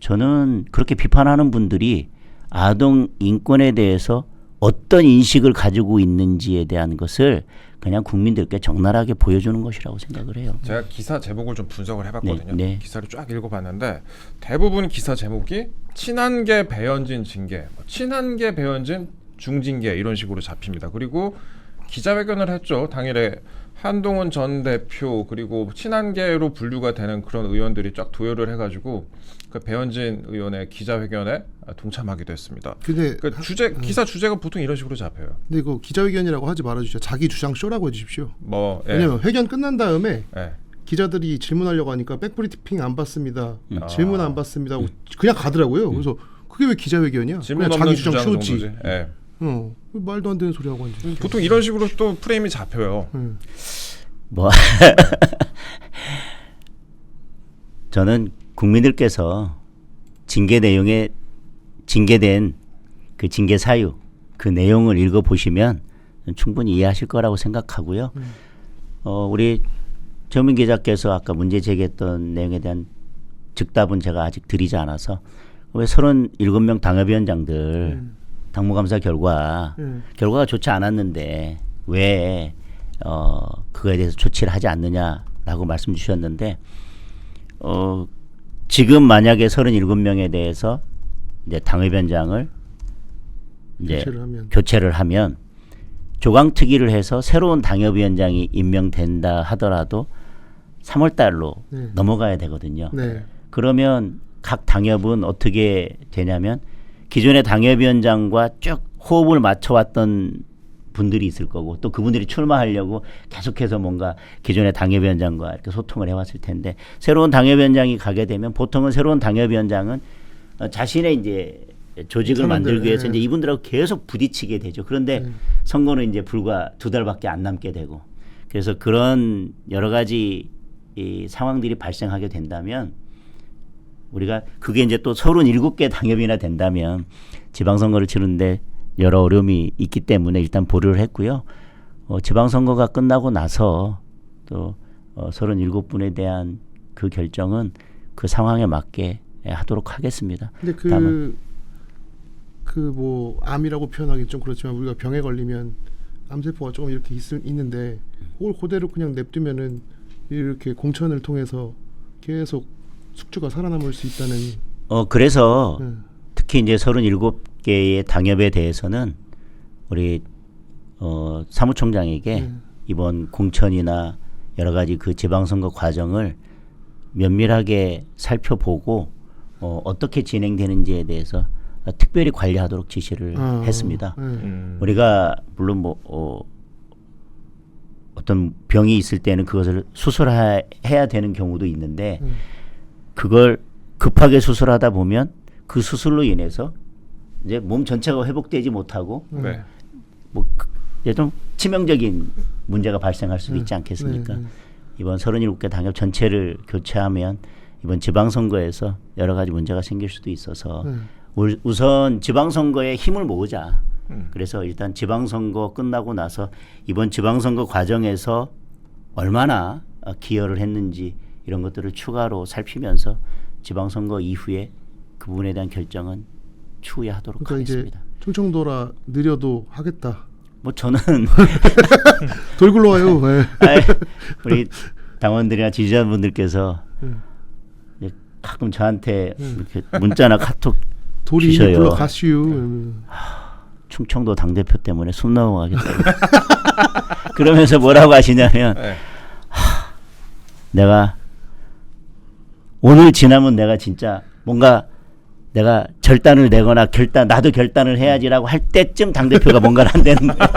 저는 그렇게 비판하는 분들이 아동 인권에 대해서 어떤 인식을 가지고 있는지에 대한 것을 그냥 국민들께 적나라하게 보여주는 것이라고 생각을 해요. 제가 기사 제목을 좀 분석을 해봤거든요. 네, 네. 기사를 쫙 읽어봤는데 대부분 기사 제목이 친한계 배현진 징계, 친한계 배현진 중징계 이런 식으로 잡힙니다. 그리고 기자회견을 했죠. 당일에 한동훈 전 대표 그리고 친한계로 분류가 되는 그런 의원들이 쫙 도열을 해가지고 그 배현진 의원의 기자회견에 동참하기도 했습니다. 근데 그 기사 주제가 보통 이런 식으로 잡혀요. 근데 이거 기자회견이라고 하지 말아주시죠. 자기 주장 쇼라고 해주십시오. 뭐 예. 왜냐면 회견 끝난 다음에 예. 기자들이 질문하려고 하니까 백브리핑 안 받습니다. 아. 질문 안 받습니다. 하고 그냥 가더라고요. 그래서 그게 왜 기자회견이야? 질문 그냥 없는 자기 주장 쇼지. 정도지. 예. 말도 안 되는 소리 하고 앉아. 보통 이런 식으로 또 프레임이 잡혀요. 뭐 저는 국민들께서 징계 내용에 징계된 그 징계 사유 그 내용을 읽어 보시면 충분히 이해하실 거라고 생각하고요. 우리 정민 기자께서 아까 문제 제기했던 내용에 대한 즉답은 제가 아직 드리지 않아서 왜 37명 당협위원장들 당무감사 결과가 좋지 않았는데 왜 그거에 대해서 조치를 하지 않느냐라고 말씀 주셨는데 지금 만약에 37명에 대해서 이제 당협위원장을 이제 교체를 하면 조강특위를 해서 새로운 당협위원장이 임명된다 하더라도 3월 달로 넘어가야 되거든요. 네. 그러면 각 당협은 어떻게 되냐면 기존의 당협위원장과 쭉 호흡을 맞춰왔던 분들이 있을 거고 또 그분들이 출마하려고 계속해서 뭔가 기존의 당협위원장과 이렇게 소통을 해왔을 텐데 새로운 당협위원장이 가게 되면 보통은 새로운 당협위원장은 자신의 이제 조직을 만들기 위해서 이제 이분들하고 계속 부딪히게 되죠. 그런데 선거는 이제 불과 2달밖에 안 남게 되고 그래서 그런 여러 가지 이 상황들이 발생하게 된다면 우리가 그게 이제 또 37개 당협이나 된다면 지방선거를 치르는데 여러 어려움이 있기 때문에 일단 보류를 했고요. 지방선거가 끝나고 나서 또 37분에 대한 그 결정은 그 상황에 맞게 하도록 하겠습니다. 근데 그 뭐 암이라고 표현하기 좀 그렇지만 우리가 병에 걸리면 암세포가 조금 이렇게 있는데 그걸 그대로 그냥 냅두면은 이렇게 공천을 통해서 계속 숙주가 살아남을 수 있다는. 그래서 특히 이제 37개의 당협에 대해서는 우리 사무총장에게 이번 공천이나 여러 가지 그 지방선거 과정을 면밀하게 살펴보고 어떻게 진행되는지에 대해서 특별히 관리하도록 지시를 했습니다. 우리가 물론 뭐 어떤 병이 있을 때는 그것을 수술해야 되는 경우도 있는데 그걸 급하게 수술하다 보면 그 수술로 인해서 이제 몸 전체가 회복되지 못하고 네. 뭐 좀 치명적인 문제가 발생할 수도 있지 않겠습니까? 이번 37개 당협 전체를 교체하면 이번 지방선거에서 여러 가지 문제가 생길 수도 있어서 우선 지방선거에 힘을 모으자. 그래서 일단 지방선거 끝나고 나서 이번 지방선거 과정에서 얼마나 기여를 했는지 이런 것들을 추가로 살피면서 지방선거 이후에 그 부분에 대한 결정은 추후에 하도록 그러니까 하겠습니다. 이제 충청도라 느려도 하겠다. 뭐 저는 돌 굴러와요. 네. 우리 당원들이나 지지자분들께서 이제 가끔 저한테 이렇게 문자나 카톡 돌이 주셔요. 굴러가시오. 충청도 당대표 때문에 숨 넘어가겠다. 그러면서 뭐라고 하시냐면 네. 내가 오늘 지나면 내가 진짜 뭔가 내가 결단을 내거나 나도 결단을 해야지라고 할 때쯤 당대표가 뭔가를 안 되는 거야.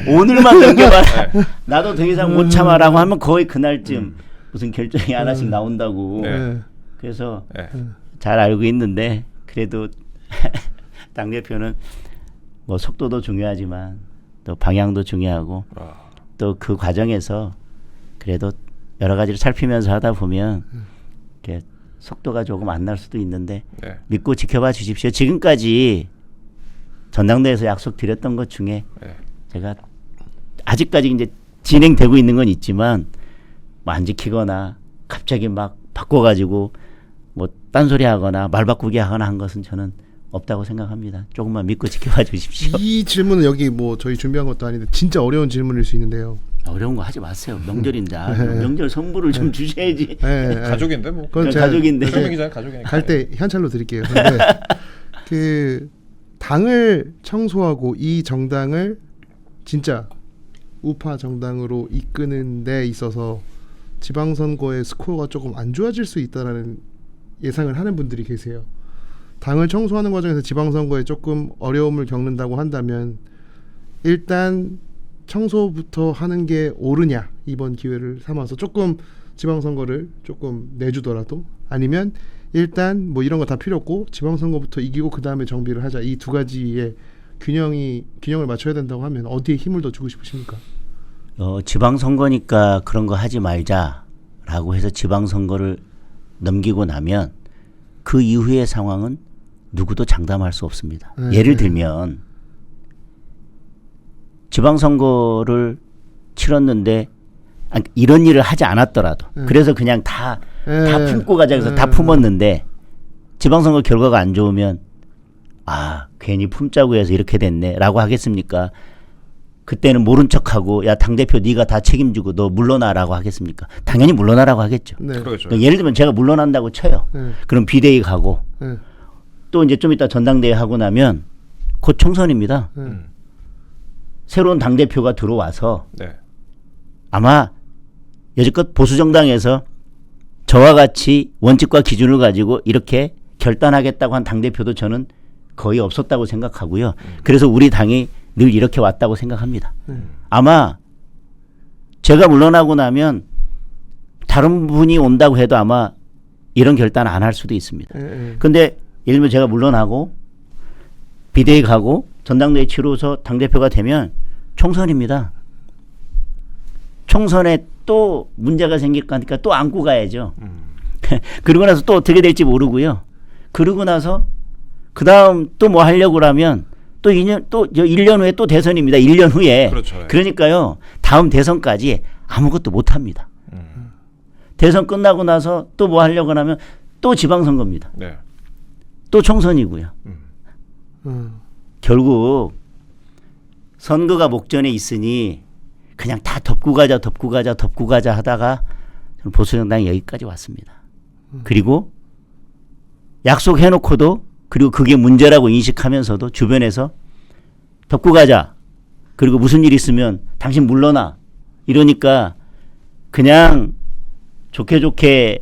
오늘만 넘겨봐. 나도 더 이상 못 참아라고 하면 거의 그날쯤 무슨 결정이 하나씩 나온다고. 네. 그래서 네. 잘 알고 있는데 그래도 당대표는 뭐 속도도 중요하지만 또 방향도 중요하고 또 그 과정에서 그래도 여러 가지를 살피면서 하다 보면 이렇게 속도가 조금 안 날 수도 있는데 네. 믿고 지켜봐 주십시오. 지금까지 전당대회에서 약속 드렸던 것 중에 네. 제가 아직까지 이제 진행되고 있는 건 있지만 뭐 안 지키거나 갑자기 막 바꿔가지고 뭐 딴소리 하거나 말 바꾸게 하거나 한 것은 저는 없다고 생각합니다. 조금만 믿고 지켜봐 주십시오. 이 질문은 여기 뭐 저희 준비한 것도 아닌데 진짜 어려운 질문일 수 있는데요. 어려운 거 하지 마세요. 명절인데 명절 선물을 좀 주셔야지. 네, 네. 가족인데 뭐. 그건 제가 가족인데. 설명이잖아요. 가족이니까. 갈 때 현찰로 드릴게요. 근데 그 당을 청소하고 이 정당을 진짜 우파 정당으로 이끄는 데 있어서 지방선거의 스코어가 조금 안 좋아질 수 있다라는 예상을 하는 분들이 계세요. 당을 청소하는 과정에서 지방선거에 조금 어려움을 겪는다고 한다면 일단 청소부터 하는 게 옳으냐, 이번 기회를 삼아서 조금 지방선거를 조금 내주더라도, 아니면 일단 뭐 이런 거 다 필요 없고 지방선거부터 이기고 그 다음에 정비를 하자, 이 두 가지의 균형을 맞춰야 된다고 하면 어디에 힘을 더 주고 싶으십니까? 지방선거니까 그런 거 하지 말자라고 해서 지방선거를 넘기고 나면 그 이후의 상황은 누구도 장담할 수 없습니다. 예를 들면 지방선거를 치렀는데 이런 일을 하지 않았더라도 그래서 그냥 다 품고 가자 해서 다 품었는데 지방선거 결과가 안 좋으면 괜히 품자고 해서 이렇게 됐네 라고 하겠습니까? 그때는 모른 척하고 야 당대표 네가 다 책임지고 너 물러나라고 하겠습니까? 당연히 물러나라고 하겠죠. 네. 그렇죠. 예를 들면 제가 물러난다고 쳐요. 그럼 비대위 가고 또 이제 좀 이따 전당대회 하고 나면 곧 총선입니다. 새로운 당대표가 들어와서 네. 아마 여지껏 보수정당에서 저와 같이 원칙과 기준을 가지고 이렇게 결단하겠다고 한 당대표도 저는 거의 없었다고 생각하고요. 그래서 우리 당이 늘 이렇게 왔다고 생각합니다. 아마 제가 물러나고 나면 다른 분이 온다고 해도 아마 이런 결단 안 할 수도 있습니다. 근데 예를 들면 제가 물러나고 비대위 가고 전당대회 치러서 당대표가 되면 총선입니다. 총선에 또 문제가 생길 거니까 또 안고 가야죠. 그러고 나서 또 어떻게 될지 모르고요. 그러고 나서 그 다음 또 뭐 하려고 그러면 또 1년 후에 또 대선입니다. 1년 후에. 그렇죠. 그러니까요. 다음 대선까지 아무것도 못 합니다. 대선 끝나고 나서 또 뭐 하려고 하면 또 지방선거입니다. 네. 또 총선이고요. 결국 선거가 목전에 있으니 그냥 다 덮고 가자 하다가 저는 보수정당이 여기까지 왔습니다. 그리고 약속해놓고도 그리고 그게 문제라고 인식하면서도 주변에서 덮고 가자. 그리고 무슨 일 있으면 당신 물러나. 이러니까 그냥 좋게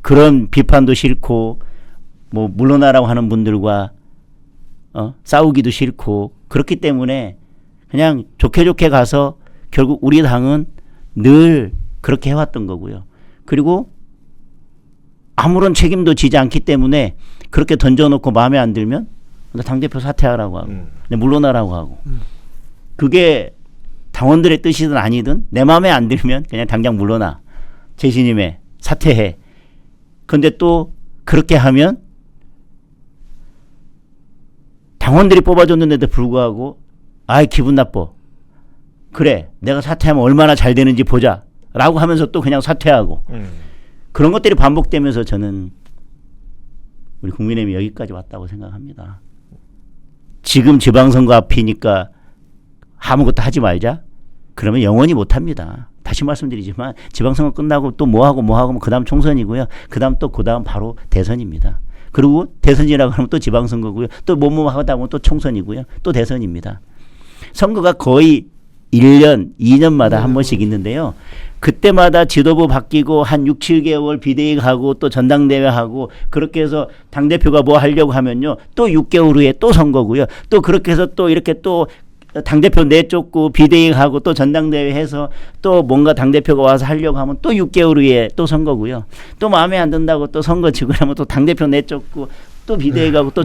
그런 비판도 싫고 뭐 물러나라고 하는 분들과 싸우기도 싫고 그렇기 때문에 그냥 좋게 가서 결국 우리 당은 늘 그렇게 해왔던 거고요. 그리고 아무런 책임도 지지 않기 때문에 그렇게 던져놓고 마음에 안 들면 당대표 사퇴하라고 하고 물러나라고 하고 그게 당원들의 뜻이든 아니든 내 마음에 안 들면 그냥 당장 물러나. 재신임해. 사퇴해. 근데 또 그렇게 하면 당원들이 뽑아줬는데도 불구하고 아이 기분 나빠. 그래 내가 사퇴하면 얼마나 잘 되는지 보자 라고 하면서 또 그냥 사퇴하고 그런 것들이 반복되면서 저는 우리 국민의힘이 여기까지 왔다고 생각합니다. 지금 지방선거 앞이니까 아무것도 하지 말자? 그러면 영원히 못합니다. 다시 말씀드리지만 지방선거 끝나고 또 뭐하고 그 다음 총선이고요. 그 다음 바로 대선입니다. 그리고 대선 지나고 하면 또 지방선거고요. 또 뭐뭐 하다 보면 또 총선이고요. 또 대선입니다. 선거가 거의 1년, 2년마다 한 번씩 있는데요. 그때마다 지도부 바뀌고 한 6, 7개월 비대위 가고 또 전당대회 하고 그렇게 해서 당대표가 뭐 하려고 하면요. 또 6개월 후에 또 선거고요. 또 그렇게 해서 또 이렇게 또 당대표 내쫓고 비대위 가고 또 전당대회 해서 또 뭔가 당대표가 와서 하려고 하면 또 6개월 후에 또 선거고요. 또 마음에 안 든다고 또 선거 지고 하면 또 당대표 내쫓고 또 비대위 가고 또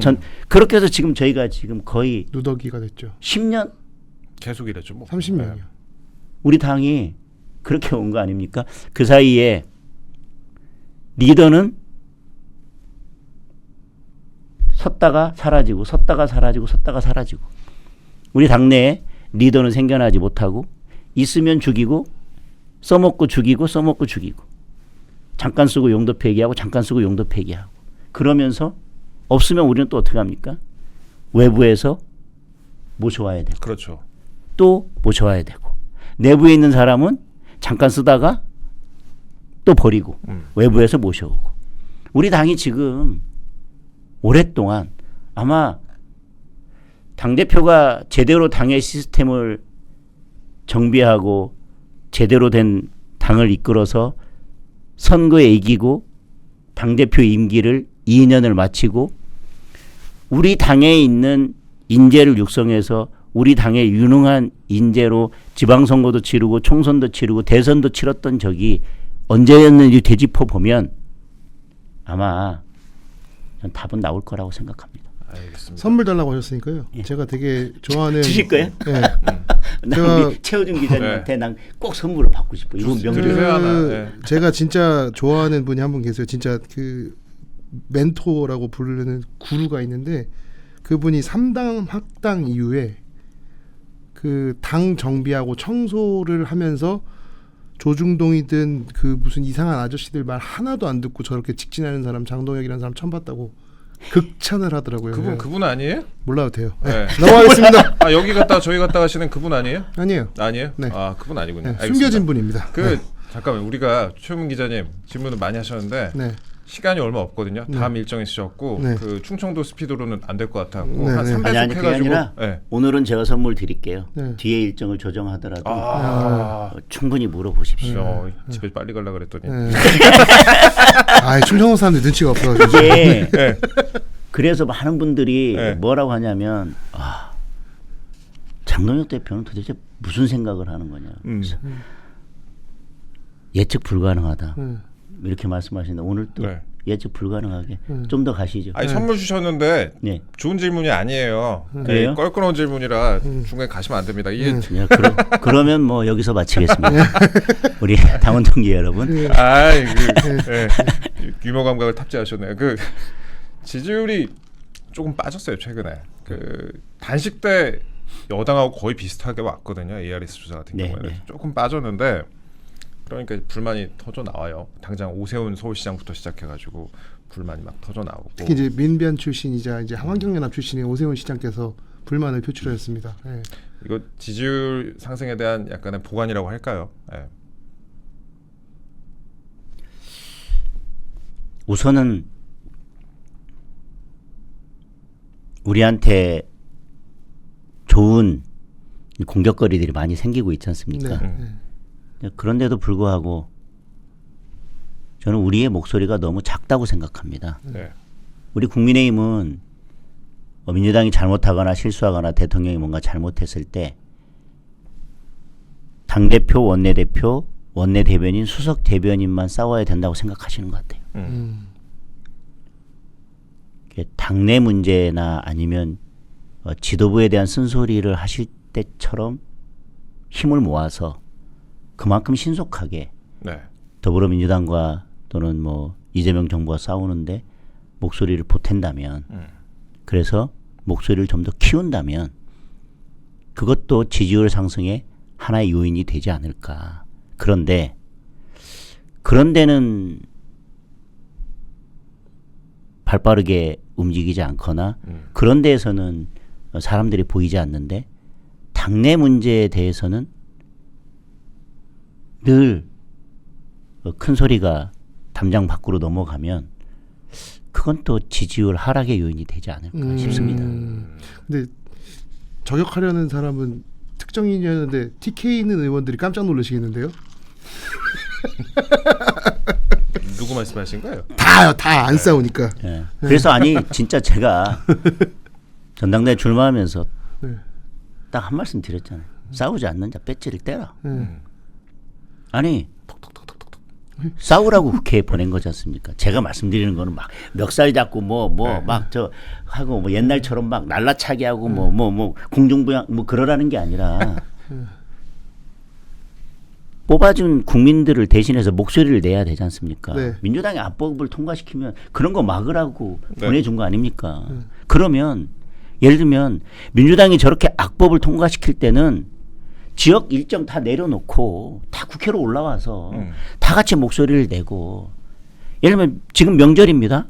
그렇게 해서 지금 저희가 지금 거의 누더기가 됐죠. 10년 계속 이랬죠. 뭐. 30년이요. 우리 당이 그렇게 온 거 아닙니까? 그 사이에 리더는 섰다가 사라지고 우리 당내에 리더는 생겨나지 못하고 있으면 죽이고 써먹고 죽이고 잠깐 쓰고 용도 폐기하고 그러면서 없으면 우리는 또 어떻게 합니까? 외부에서 모셔와야 되고 그렇죠. 또 모셔와야 되고 내부에 있는 사람은 잠깐 쓰다가 또 버리고 외부에서 모셔오고 우리 당이 지금 오랫동안 아마 당대표가 제대로 당의 시스템을 정비하고 제대로 된 당을 이끌어서 선거에 이기고 당대표 임기를 2년을 마치고 우리 당에 있는 인재를 육성해서 우리 당의 유능한 인재로 지방선거도 치르고 총선도 치르고 대선도 치렀던 적이 언제였는지 되짚어 보면 아마 전 답은 나올 거라고 생각합니다. 알겠습니다. 선물 달라고 하셨으니까요. 예. 제가 되게 좋아하는 주실 거예요? 네. 나 우리 최호준 기자님한테 난 꼭 선물을 받고 싶어. 이거 주세요. 명절 하나. 네. 제가 진짜 좋아하는 분이 한 분 계세요. 진짜 그 멘토라고 부르는 구루가 있는데 그분이 3당 합당 이후에 그 당 정비하고 청소를 하면서 조중동이든 그 무슨 이상한 아저씨들 말 하나도 안 듣고 저렇게 직진하는 사람 장동혁이라는 사람 처음 봤다고 극찬을 하더라고요. 그분 아니에요? 몰라도 돼요. 네. 넘어가겠습니다. 아 여기 갔다 저희 갔다 가시는 그분 아니에요? 아니에요. 아니에요? 네. 아 그분 아니군요. 네, 알겠습니다. 숨겨진 분입니다. 잠깐만 우리가 최문 기자님 질문을 많이 하셨는데 네. 시간이 얼마 없거든요. 다음 일정 있으셨고 네. 그 충청도 스피드로는 안 될 것 같았고 네, 한 네. 3배속 아니 그게 해가지고 아니라 네. 오늘은 제가 선물 드릴게요. 네. 뒤에 일정을 조정하더라도 아, 충분히 물어보십시오. 집에 빨리 가려 그랬더니 네. 아, 충청도 사람들 눈치가 없어가지고. 이게 네. 그래서 많은 분들이 네. 뭐라고 하냐면 장동혁 대표는 도대체 무슨 생각을 하는 거냐. 예측 불가능하다. 이렇게 말씀하시는데 오늘 또 네. 예측 불가능하게 좀 더 가시죠. 아니 선물 주셨는데 네. 좋은 질문이 아니에요. 그래요? 껄끄러운 질문이라 중간에 가시면 안 됩니다. 이게 네, 그러면 뭐 여기서 마치겠습니다. 우리 당원 동지 여러분. 아이 유머 감각을 탑재하셨네요. 그 지지율이 조금 빠졌어요 최근에. 그 단식 때 여당하고 거의 비슷하게 왔거든요. ARS 조사 같은 네, 경우에는 네. 조금 빠졌는데 그러니까 불만이 터져 나와요. 당장 오세훈 서울시장부터 시작해가지고 불만이 막 터져 나오고. 특히 이제 민변 출신이자 이제 환경연합 출신의 오세훈 시장께서 불만을 표출하였습니다. 네. 이거 지지율 상승에 대한 약간의 보관이라고 할까요? 네. 우선은 우리한테 좋은 공격거리들이 많이 생기고 있지 않습니까? 네. 그런데도 불구하고 저는 우리의 목소리가 너무 작다고 생각합니다. 네. 우리 국민의힘은 민주당이 잘못하거나 실수하거나 대통령이 뭔가 잘못했을 때 당대표, 원내대표, 원내대변인, 수석대변인만 싸워야 된다고 생각하시는 것 같아요. 당내 문제나 아니면 지도부에 대한 쓴소리를 하실 때처럼 힘을 모아서 그만큼 신속하게 네. 더불어민주당과 또는 뭐 이재명 정부가 싸우는데 목소리를 보탠다면 그래서 목소리를 좀 더 키운다면 그것도 지지율 상승의 하나의 요인이 되지 않을까. 그런데 그런 데는 발빠르게 움직이지 않거나 그런 데에서는 사람들이 보이지 않는데 당내 문제에 대해서는 늘 큰 소리가 담장 밖으로 넘어가면 그건 또 지지율 하락의 요인이 되지 않을까 싶습니다. 근데 저격하려는 사람은 특정인이었는데 TK 있는 의원들이 깜짝 놀라시겠는데요? 누구 말씀하신가요? 다요, 다 안 싸우니까. 예. 그래서 아니 진짜 제가 전당대회 출마하면서 네. 딱 한 말씀 드렸잖아요. 싸우지 않는 자 배지를 떼라. 네. 아니 싸우라고 국회에 보낸 거지 않습니까? 제가 말씀드리는 거는 막 멱살 잡고 막 저 하고 뭐 옛날처럼 막 날라차게 하고 뭐 공중부양 뭐 그러라는 게 아니라 뽑아준 국민들을 대신해서 목소리를 내야 되지 않습니까? 네. 민주당이 압법을 통과시키면 그런 거 막으라고 네. 보내준 거 아닙니까? 그러면 예를 들면 민주당이 저렇게 악법을 통과시킬 때는 지역 일정 다 내려놓고 다 국회로 올라와서 다 같이 목소리를 내고 예를 들면 지금 명절입니다.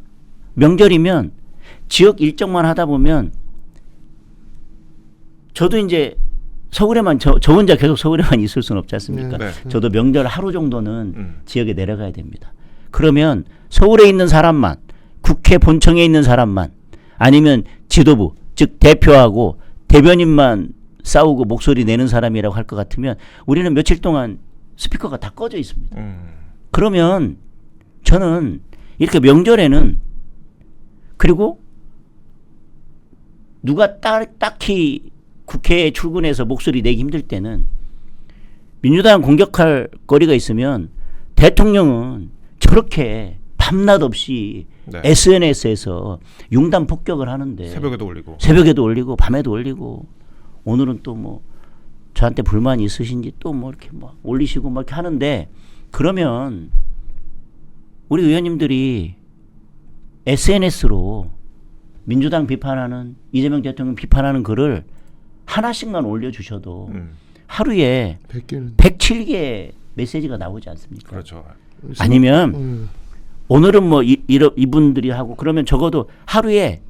명절이면 지역 일정만 하다 보면 저도 이제 서울에만 저 혼자 계속 서울에만 있을 수는 없지 않습니까? 네. 저도 명절 하루 정도는 지역에 내려가야 됩니다. 그러면 서울에 있는 사람만 국회 본청에 있는 사람만 아니면 지도부 즉 대표하고 대변인만 싸우고 목소리 내는 사람이라고 할 것 같으면 우리는 며칠 동안 스피커가 다 꺼져 있습니다. 그러면 저는 이렇게 명절에는 그리고 누가 딱히 국회에 출근해서 목소리 내기 힘들 때는 민주당 공격할 거리가 있으면 대통령은 저렇게 밤낮 없이 네. SNS에서 융단 폭격을 하는데 새벽에도 올리고 밤에도 올리고 오늘은 또 뭐 저한테 불만이 있으신지 또 뭐 이렇게 막 올리시고 막 이렇게 하는데 그러면 우리 의원님들이 SNS로 민주당 비판하는 이재명 대통령 비판하는 글을 하나씩만 올려주셔도 하루에 107개 메시지가 나오지 않습니까? 그렇죠. 아니면 오늘은 뭐 이분들이 하고 그러면 적어도 하루에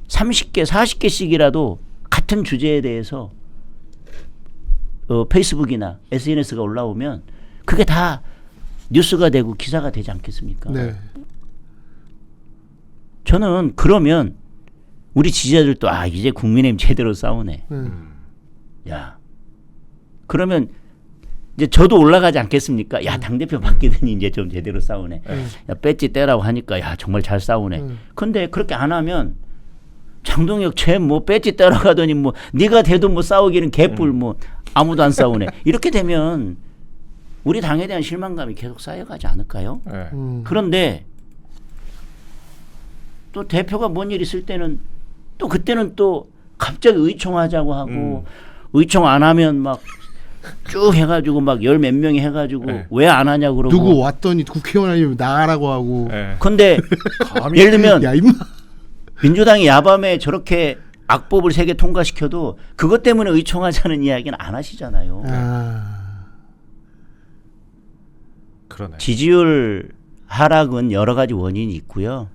30개, 40개씩이라도 같은 주제에 대해서 페이스북이나 SNS가 올라오면 그게 다 뉴스가 되고 기사가 되지 않겠습니까? 네. 저는 그러면 우리 지지자들도 이제 국민의힘 제대로 싸우네. 야 그러면 이제 저도 올라가지 않겠습니까? 야 당대표 바뀌더니 이제 좀 제대로 싸우네. 야 배지 떼라고 하니까 야 정말 잘 싸우네. 근데 그렇게 안 하면 장동혁 쟤 뭐 배지 떼라고 하더니 뭐 네가 돼도 뭐 싸우기는 개뿔 뭐 아무도 안 싸우네. 이렇게 되면 우리 당에 대한 실망감이 계속 쌓여가지 않을까요? 네. 그런데 또 대표가 뭔 일 있을 때는 또 그때는 또 갑자기 의총하자고 하고 의총 안 하면 막 쭉 해가지고 막 열 몇 명이 해가지고 네. 왜 안 하냐고 그러고 누구 왔더니 국회의원 아니면 나가라고 하고. 네. 근데 예를 들면 야 임마. 민주당이 야밤에 저렇게 악법을 3개 통과시켜도 그것 때문에 의총하자는 이야기는 안 하시잖아요. 그러네. 지지율 하락은 여러 가지 원인이 있고요.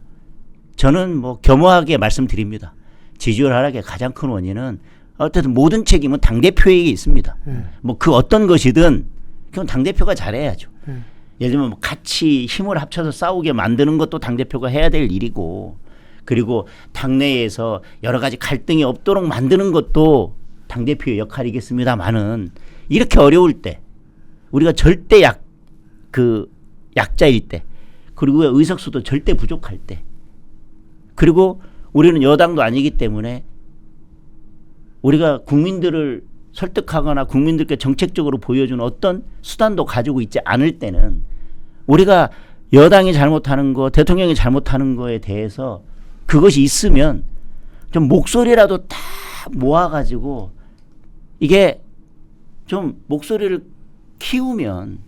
저는 뭐 겸허하게 말씀드립니다. 지지율 하락의 가장 큰 원인은 어쨌든 모든 책임은 당대표에게 있습니다. 뭐 그 어떤 것이든 그건 당대표가 잘해야죠. 예를 들면 같이 힘을 합쳐서 싸우게 만드는 것도 당대표가 해야 될 일이고 그리고 당내에서 여러 가지 갈등이 없도록 만드는 것도 당대표의 역할이겠습니다만은 이렇게 어려울 때 우리가 절대 약자일 때 그리고 의석수도 절대 부족할 때 그리고 우리는 여당도 아니기 때문에 우리가 국민들을 설득하거나 국민들께 정책적으로 보여주는 어떤 수단도 가지고 있지 않을 때는 우리가 여당이 잘못하는 거 대통령이 잘못하는 거에 대해서 그것이 있으면 좀 목소리라도 다 모아가지고 이게 좀 목소리를 키우면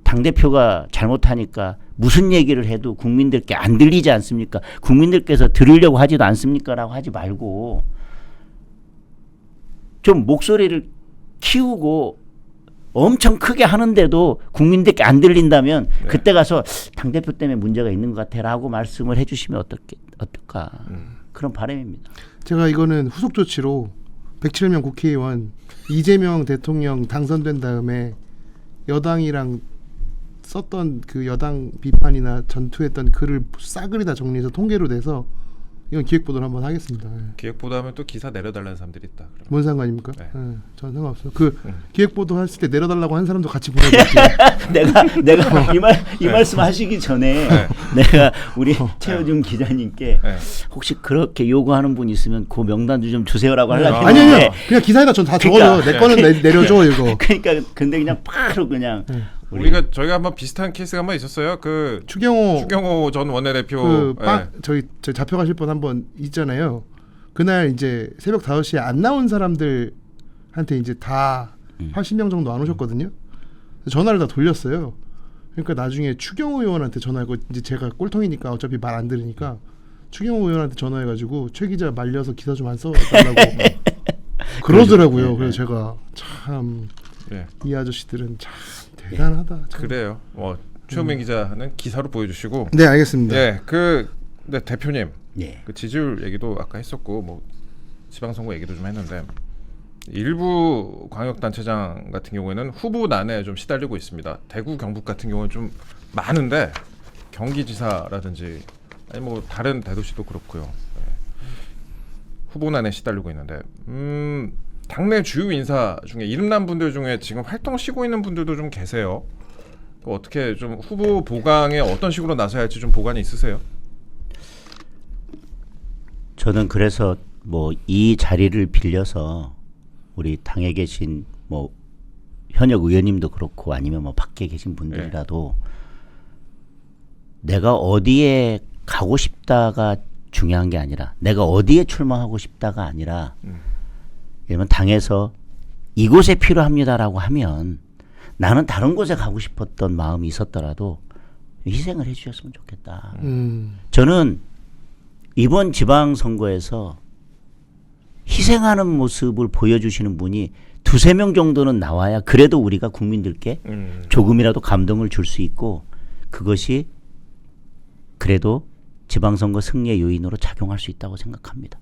당대표가 잘못하니까 무슨 얘기를 해도 국민들께 안 들리지 않습니까? 국민들께서 들으려고 하지도 않습니까? 라고 하지 말고 좀 목소리를 키우고 엄청 크게 하는데도 국민들께 안 들린다면 네. 그때 가서 당대표 때문에 문제가 있는 것 같아라고 말씀을 해주시면 어떨까 그런 바람입니다. 제가 이거는 후속 조치로 107명 국회의원 이재명 대통령 당선된 다음에 여당이랑 썼던 그 여당 비판이나 전투했던 글을 싸그리 다 정리해서 통계로 내서 이건 기획보도를 한번 하겠습니다. 예. 기획보도 하면 또 기사 내려달라는 사람들이 있다. 그러면. 뭔 상관입니까? 네. 예, 전 상관없어요. 그 기획보도 했을 때 내려달라고 한 사람도 같이 보내드릴게요. 내가 이 말씀 하시기 전에 내가 우리 최효준 기자님께 네. 혹시 그렇게 요구하는 분 있으면 그 명단도 좀 주세요라고 하려고 아니요, 했는데 그냥 기사에다 전 다 그러니까, 적어요. 내 거는 내려줘 이거. 그러니까 근데 그냥 바로 그냥 저희가 한번 비슷한 케이스가 한번 있었어요. 그 추경호 전 원내대표 저희 잡혀가실 분 한번 있잖아요. 그날 이제 새벽 5시에 안 나온 사람들한테 이제 다 80명 정도 안 오셨거든요. 전화를 다 돌렸어요. 그러니까 나중에 추경호 의원한테 전화하고 이제 제가 꼴통이니까 어차피 말 안 들으니까 추경호 의원한테 전화해가지고 최 기자 말려서 기사 좀 안 써달라고 그러더라고요. 그래서 제가 참 이 아저씨들은 참 대단하다. 참. 그래요. 최우민 기자는 기사로 보여주시고. 네, 알겠습니다. 네, 대표님. 네. 그 지지율 얘기도 아까 했었고 뭐 지방선거 얘기도 좀 했는데 일부 광역단체장 같은 경우에는 후보난에 좀 시달리고 있습니다. 대구, 경북 같은 경우는 좀 많은데 경기지사라든지 아니 뭐 다른 대도시도 그렇고요. 네. 후보난에 시달리고 있는데 당내 주요 인사 중에 이름난 분들 중에 지금 활동하시고 있는 분들도 좀 계세요. 어떻게 좀 후보 보강에 어떤 식으로 나서야 할지 좀 보관이 있으세요? 저는 그래서 뭐 이 자리를 빌려서 우리 당에 계신 뭐 현역 의원님도 그렇고 아니면 뭐 밖에 계신 분들이라도 내가 어디에 가고 싶다가 중요한 게 아니라 내가 어디에 출마하고 싶다가 아니라 예를 들면 당에서 이곳에 필요합니다라고 하면 나는 다른 곳에 가고 싶었던 마음이 있었더라도 희생을 해주셨으면 좋겠다. 저는 이번 지방선거에서 희생하는 모습을 보여주시는 분이 2-3명 정도는 나와야 그래도 우리가 국민들께 조금이라도 감동을 줄 수 있고 그것이 그래도 지방선거 승리의 요인으로 작용할 수 있다고 생각합니다.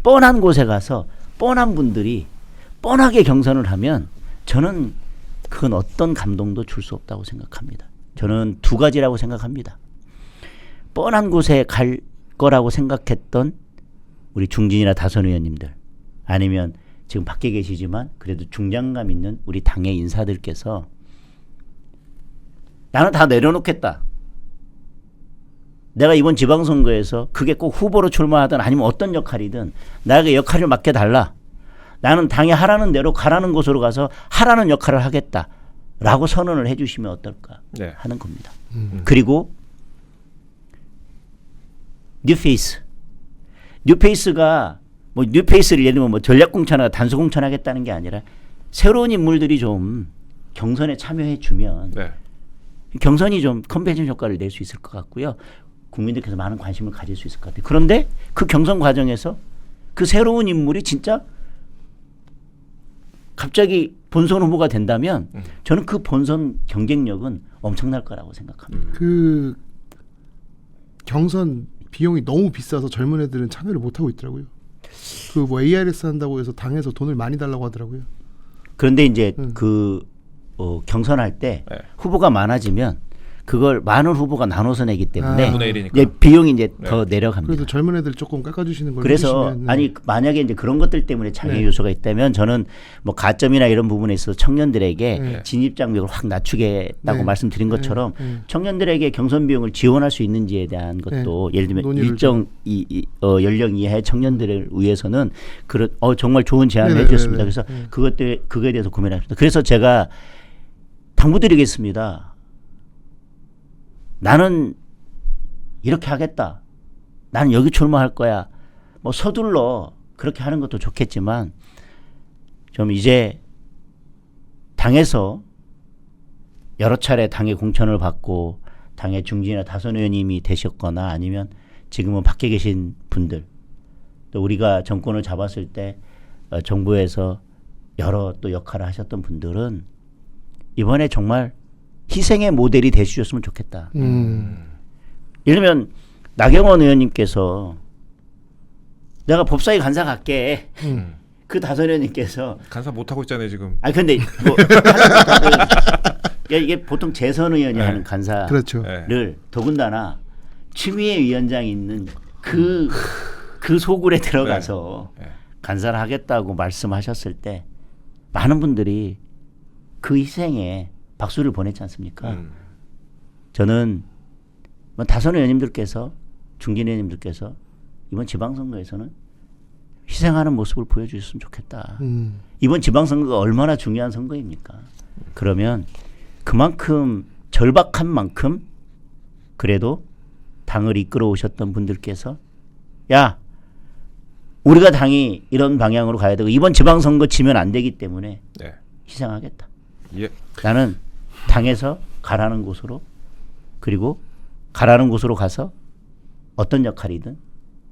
뻔한 곳에 가서 뻔한 분들이 뻔하게 경선을 하면 저는 그건 어떤 감동도 줄 수 없다고 생각합니다. 저는 2가지라고 생각합니다. 뻔한 곳에 갈 거라고 생각했던 우리 중진이나 다선 의원님들 아니면 지금 밖에 계시지만 그래도 중장감 있는 우리 당의 인사들께서 나는 다 내려놓겠다. 내가 이번 지방선거에서 그게 꼭 후보로 출마하든 아니면 어떤 역할이든 나에게 역할을 맡겨달라. 나는 당이 하라는 대로 가라는 곳으로 가서 하라는 역할을 하겠다라고 선언을 해주시면 어떨까 하는 겁니다. 그리고 뉴페이스. 뉴페이스가 뭐 뉴페이스를 예를 들면 뭐 전략공천하고 단수공천하겠다는 게 아니라 새로운 인물들이 좀 경선에 참여해 주면 경선이 좀 컨벤션 효과를 낼 수 있을 것 같고요. 국민들께서 많은 관심을 가질 수 있을 것 같아요. 그런데 그 경선 과정에서 그 새로운 인물이 진짜 갑자기 본선 후보가 된다면 저는 그 본선 경쟁력은 엄청날 거라고 생각합니다. 그 경선 비용이 너무 비싸서 젊은 애들은 참여를 못 하고 있더라고요. 그 뭐 ARS 한다고 해서 당에서 돈을 많이 달라고 하더라고요. 그런데 이제 그 경선할 때 후보가 많아지면 그걸 많은 후보가 나눠서 내기 때문에 이제 비용이 이제 더 내려갑니다. 그래도 젊은 애들 조금 깎아주시는 걸 그래서 해주시면, 아니 만약에 이제 그런 것들 때문에 장애 요소가 있다면 저는 뭐 가점이나 이런 부분에 있어서 청년들에게 진입 장벽을 확 낮추겠다고 말씀드린 것처럼 청년들에게 경선 비용을 지원할 수 있는지에 대한 것도 예를 들면 일정 연령 이하의 청년들을 위해서는 정말 좋은 제안을 해주셨습니다. 그래서 그거에 대해서 고민합니다. 그래서 제가 당부드리겠습니다. 나는 이렇게 하겠다. 나는 여기 출마할 거야. 뭐 서둘러 그렇게 하는 것도 좋겠지만 좀 이제 당에서 여러 차례 당의 공천을 받고 당의 중진이나 다선 의원님이 되셨거나 아니면 지금은 밖에 계신 분들 또 우리가 정권을 잡았을 때 정부에서 여러 또 역할을 하셨던 분들은 이번에 정말 희생의 모델이 되주셨으면 좋겠다. 예를 들면 나경원 의원님께서 내가 법사위 간사 갈게. 그 다선 의원님께서 간사 못 하고 있잖아요 지금. 아니 근데 뭐 이게 보통 재선 의원이 하는 간사를 그렇죠. 더군다나 추미애 위원장이 있는 그 소굴에 들어가서 간사를 하겠다고 말씀하셨을 때 많은 분들이 그 희생에 박수를 보냈지 않습니까? 저는 뭐 다선 의원님들께서 중진 의원님들께서 이번 지방선거에서는 희생하는 모습을 보여주셨으면 좋겠다. 이번 지방선거가 얼마나 중요한 선거입니까? 그러면 그만큼 절박한 만큼 그래도 당을 이끌어 오셨던 분들께서 야 우리가 당이 이런 방향으로 가야 되고 이번 지방선거 지면 안 되기 때문에 네. 희생하겠다. 예. 나는 당에서 가라는 곳으로 그리고 가라는 곳으로 가서 어떤 역할이든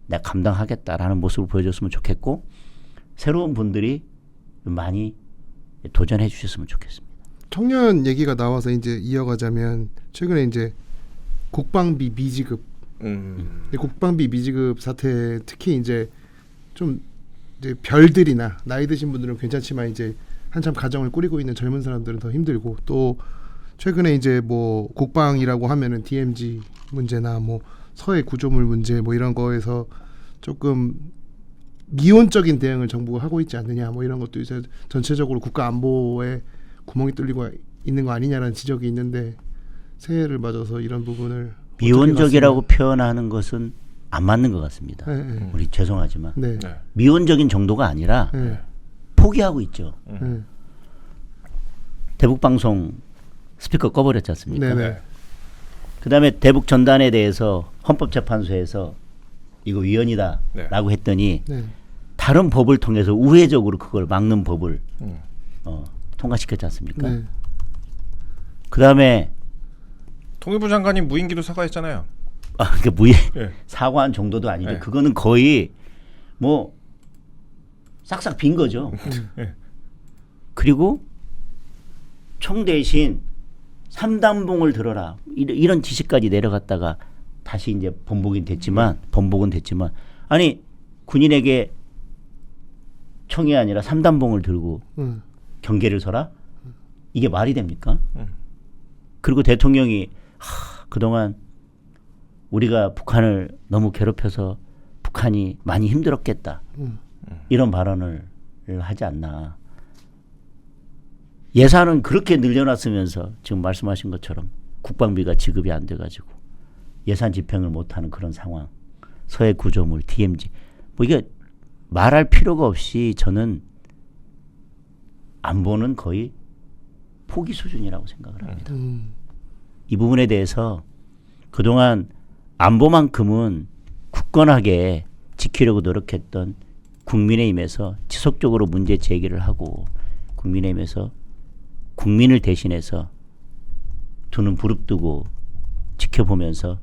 내가 감당하겠다라는 모습을 보여줬으면 좋겠고 새로운 분들이 많이 도전해 주셨으면 좋겠습니다. 청년 얘기가 나와서 이제 이어가자면 최근에 이제 국방비 미지급, 국방비 미지급 사태 특히 이제 좀 이제 별들이나 나이 드신 분들은 괜찮지만 이제 한참 가정을 꾸리고 있는 젊은 사람들은 더 힘들고 또 최근에 이제 뭐 국방이라고 하면은 DMZ 문제나 뭐 서해 구조물 문제 뭐 이런 거에서 조금 미온적인 대응을 정부가 하고 있지 않느냐 뭐 이런 것도 이제 전체적으로 국가 안보에 구멍이 뚫리고 있는 거 아니냐라는 지적이 있는데 새해를 맞아서 이런 부분을 미온적이라고 표현하는 것은 안 맞는 것 같습니다. 네. 우리 죄송하지만 네. 미온적인 정도가 아니라 네. 포기하고 있죠. 네. 대북 방송 스피커 꺼버렸지 않습니까? 네네. 그다음에 대북 전단에 대해서 헌법재판소에서 이거 위헌이다라고 네. 했더니 네. 다른 법을 통해서 우회적으로 그걸 막는 법을 통과시켰지 않습니까? 네. 그다음에 통일부 장관이 무인기도 사과했잖아요. 그러니까 예. 사과한 정도도 아니죠. 네. 그거는 거의 뭐 싹싹 빈 거죠. 예. 그리고 총 대신 3단봉을 들어라 이런 지시까지 내려갔다가 다시 이제 번복은 됐지만 아니 군인에게 총이 아니라 3단봉을 들고 경계를 서라 이게 말이 됩니까? 그리고 대통령이 그동안 우리가 북한을 너무 괴롭혀서 북한이 많이 힘들었겠다 이런 발언을 하지 않나. 예산은 그렇게 늘려놨으면서 지금 말씀하신 것처럼 국방비가 지급이 안 돼가지고 예산 집행을 못하는 그런 상황. 서해 구조물, DMZ 뭐 이게 말할 필요가 없이 저는 안보는 거의 포기 수준이라고 생각을 합니다. 이 부분에 대해서 그동안 안보만큼은 굳건하게 지키려고 노력했던 국민의힘에서 지속적으로 문제 제기를 하고 국민의힘에서 국민을 대신해서 두 눈 부릅뜨고 지켜보면서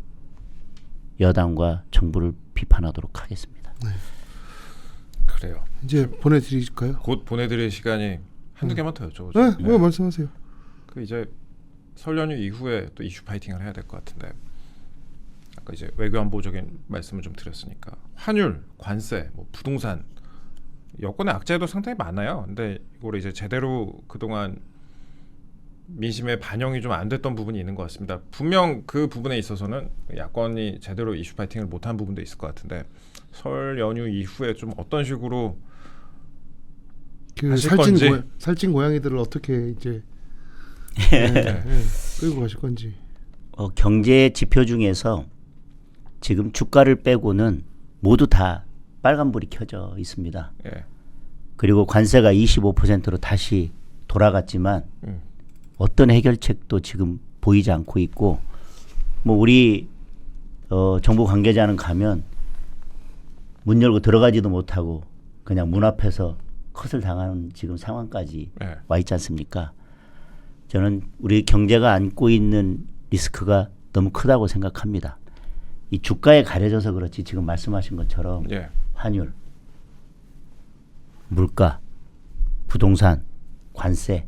여당과 정부를 비판하도록 하겠습니다. 네. 그래요. 이제 보내드릴까요? 곧 보내드릴 시간이 한두 개만 더 여쭤보죠. 네, 말씀하세요. 그 이제 설 연휴 이후에 또 이슈 파이팅을 해야 될 것 같은데 아까 이제 외교안보적인 말씀을 좀 드렸으니까 환율, 관세, 뭐 부동산 여권의 악재도 상당히 많아요. 근데 이거를 이제 제대로 그동안 민심에 반영이 좀 안 됐던 부분이 있는 것 같습니다. 분명 그 부분에 있어서는 야권이 제대로 이슈 파이팅을 못한 부분도 있을 것 같은데 설 연휴 이후에 좀 어떤 식으로 그 하실 건지. 살찐 고양이들을 어떻게 이제 끌고 가실 건지. 경제 지표 중에서 지금 주가를 빼고는 모두 다 빨간불이 켜져 있습니다. 예. 그리고 관세가 25%로 다시 돌아갔지만 어떤 해결책도 지금 보이지 않고 있고 뭐 우리 정부 관계자는 가면 문 열고 들어가지도 못하고 그냥 문 앞에서 컷을 당하는 지금 상황까지 예. 와 있지 않습니까? 저는 우리 경제가 안고 있는 리스크가 너무 크다고 생각합니다. 이 주가에 가려져서 그렇지 지금 말씀하신 것처럼 예. 환율, 물가, 부동산, 관세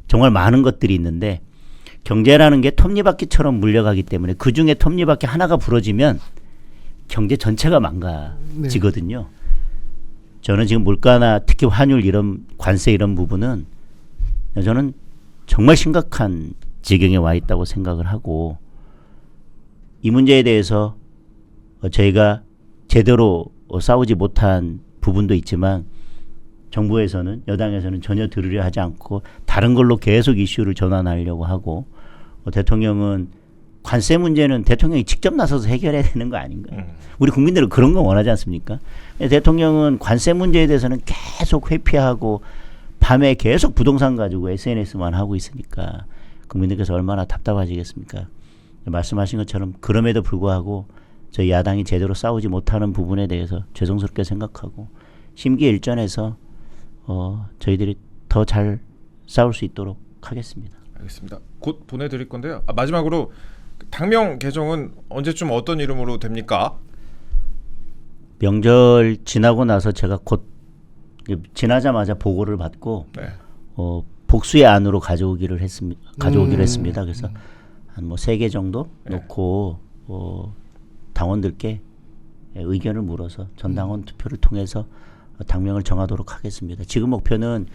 정말 많은 것들이 있는데 경제라는 게 톱니바퀴처럼 물려가기 때문에 그중에 톱니바퀴 하나가 부러지면 경제 전체가 망가지거든요. 저는 지금 물가나 특히 환율 이런 관세 이런 부분은 저는 정말 심각한 지경에 와 있다고 생각을 하고 이 문제에 대해서 저희가 제대로 싸우지 못한 부분도 있지만 정부에서는 여당에서는 전혀 들으려 하지 않고 다른 걸로 계속 이슈를 전환하려고 하고 대통령은 관세 문제는 대통령이 직접 나서서 해결해야 되는 거 아닌가요? 우리 국민들은 그런 거 원하지 않습니까? 대통령은 관세 문제에 대해서는 계속 회피하고 밤에 계속 부동산 가지고 SNS만 하고 있으니까 국민들께서 얼마나 답답하시겠습니까? 말씀하신 것처럼 그럼에도 불구하고 저희 야당이 제대로 싸우지 못하는 부분에 대해서 죄송스럽게 생각하고 심기일전해서 저희들이 더 잘 싸울 수 있도록 하겠습니다. 알겠습니다. 곧 보내드릴 건데요. 마지막으로 당명 개정은 언제쯤 어떤 이름으로 됩니까? 명절 지나고 나서 제가 곧 지나자마자 보고를 받고 네. 복수의 안으로 가져오기로 했습니다. 그래서 한 뭐 3개 정도 놓고 당원들께 의견을 물어서 전당원 투표를 통해서 당명을 정하도록 하겠습니다. 지금 목표는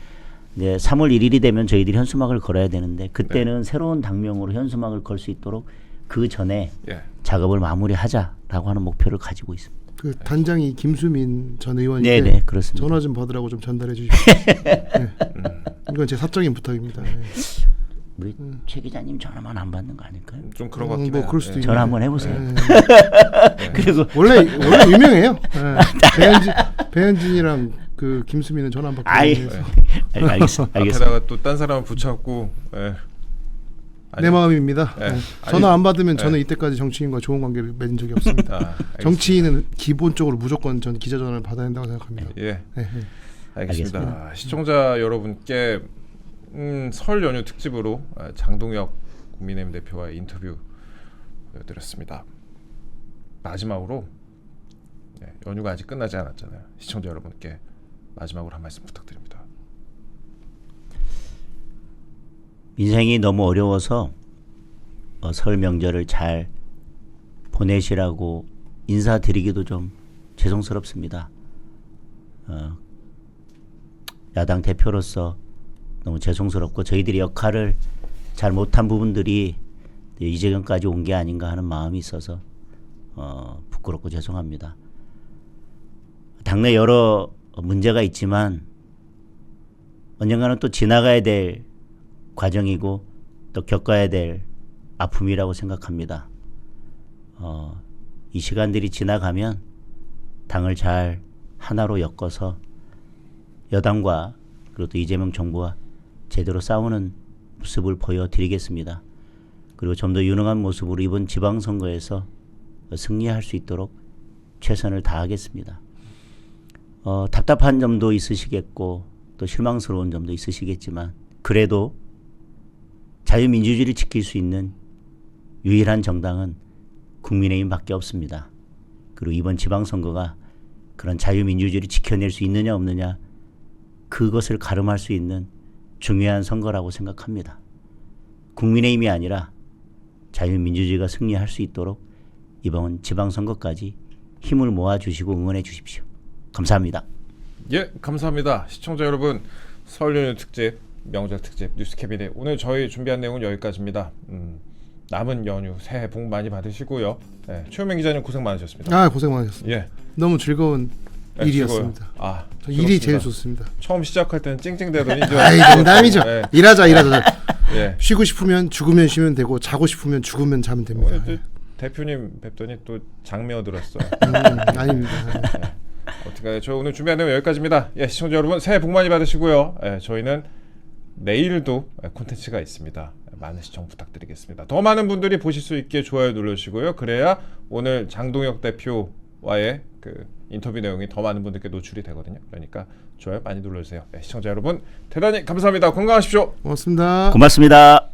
이제 3월 1일이 되면 저희들이 현수막을 걸어야 되는데 그때는 새로운 당명으로 현수막을 걸 수 있도록 그 전에 작업을 마무리하자라고 하는 목표를 가지고 있습니다. 그 단장이 김수민 전 의원인데 네네 그렇습니다. 전화 좀 받으라고 좀 전달해 주십시오. 네. 이건 제 사적인 부탁입니다. 네. 우리 최 기자님 전화만 안 받는 거 아닐까요? 좀 그런 것 같긴 해요. 그럴 수도 전화 한번 해보세요. 네. 그리고 원래 유명해요. 네. 배현진이랑 그 김수민은 전화 안 받고. 알겠습니다. 앞에다가 또 딴 사람을 붙잡고. 내 마음입니다. 네. 전화 안 받으면 저는 이때까지 정치인과 좋은 관계를 맺은 적이 없습니다. 정치인은 기본적으로 무조건 전 기자 전화를 받아야 된다고 생각합니다. 예. 네. 알겠습니다. 시청자 여러분께 설 연휴 특집으로 장동혁 국민의힘 대표와의 인터뷰 드렸습니다. 마지막으로 연휴가 아직 끝나지 않았잖아요. 시청자 여러분께 마지막으로 한 말씀 부탁드립니다. 인생이 너무 어려워서 설 명절을 잘 보내시라고 인사드리기도 좀 죄송스럽습니다. 야당 대표로서 너무 죄송스럽고 저희들이 역할을 잘 못한 부분들이 이 지경까지 온 게 아닌가 하는 마음이 있어서 부끄럽고 죄송합니다. 당내 여러 문제가 있지만 언젠가는 또 지나가야 될 과정이고 또 겪어야 될 아픔이라고 생각합니다. 이 시간들이 지나가면 당을 잘 하나로 엮어서 여당과 그리고 또 이재명 정부와 제대로 싸우는 모습을 보여드리겠습니다. 그리고 좀 더 유능한 모습으로 이번 지방선거에서 승리할 수 있도록 최선을 다하겠습니다. 답답한 점도 있으시겠고 또 실망스러운 점도 있으시겠지만 그래도 자유민주주의를 지킬 수 있는 유일한 정당은 국민의힘밖에 없습니다. 그리고 이번 지방선거가 그런 자유민주주의를 지켜낼 수 있느냐 없느냐 그것을 가름할 수 있는 중요한 선거라고 생각합니다. 국민의힘이 아니라 자유민주주의가 승리할 수 있도록 이번 지방선거까지 힘을 모아주시고 응원해 주십시오. 감사합니다. 예, 감사합니다. 시청자 여러분, 설 연휴 특집, 명절 특집 뉴스 캐비넷 오늘 저희 준비한 내용은 여기까지입니다. 남은 연휴 새해 복 많이 받으시고요. 네, 최우명 기자님 고생 많으셨습니다. 고생 많으셨습니다. 예, 너무 즐거운 일이었습니다. 일이 제일 좋습니다. 처음 시작할 때는 찡찡대더니 이제 농담이죠. 예. 일하자. 예. 쉬고 싶으면 죽으면 쉬면 되고 자고 싶으면 죽으면 자면 됩니다. 대표님 뵙더니 또 장매어 들었어요. 아닙니다. 네. 어떻게 저 오늘 준비한 내용 여기까지입니다. 예, 시청자 여러분 새해 복 많이 받으시고요. 예, 저희는 내일도 콘텐츠가 있습니다. 많은 시청 부탁드리겠습니다. 더 많은 분들이 보실 수 있게 좋아요 눌러주시고요. 그래야 오늘 장동혁 대표와의 그 인터뷰 내용이 더 많은 분들께 노출이 되거든요. 그러니까 좋아요 많이 눌러주세요. 네, 시청자 여러분 대단히 감사합니다. 건강하십시오. 고맙습니다. 고맙습니다.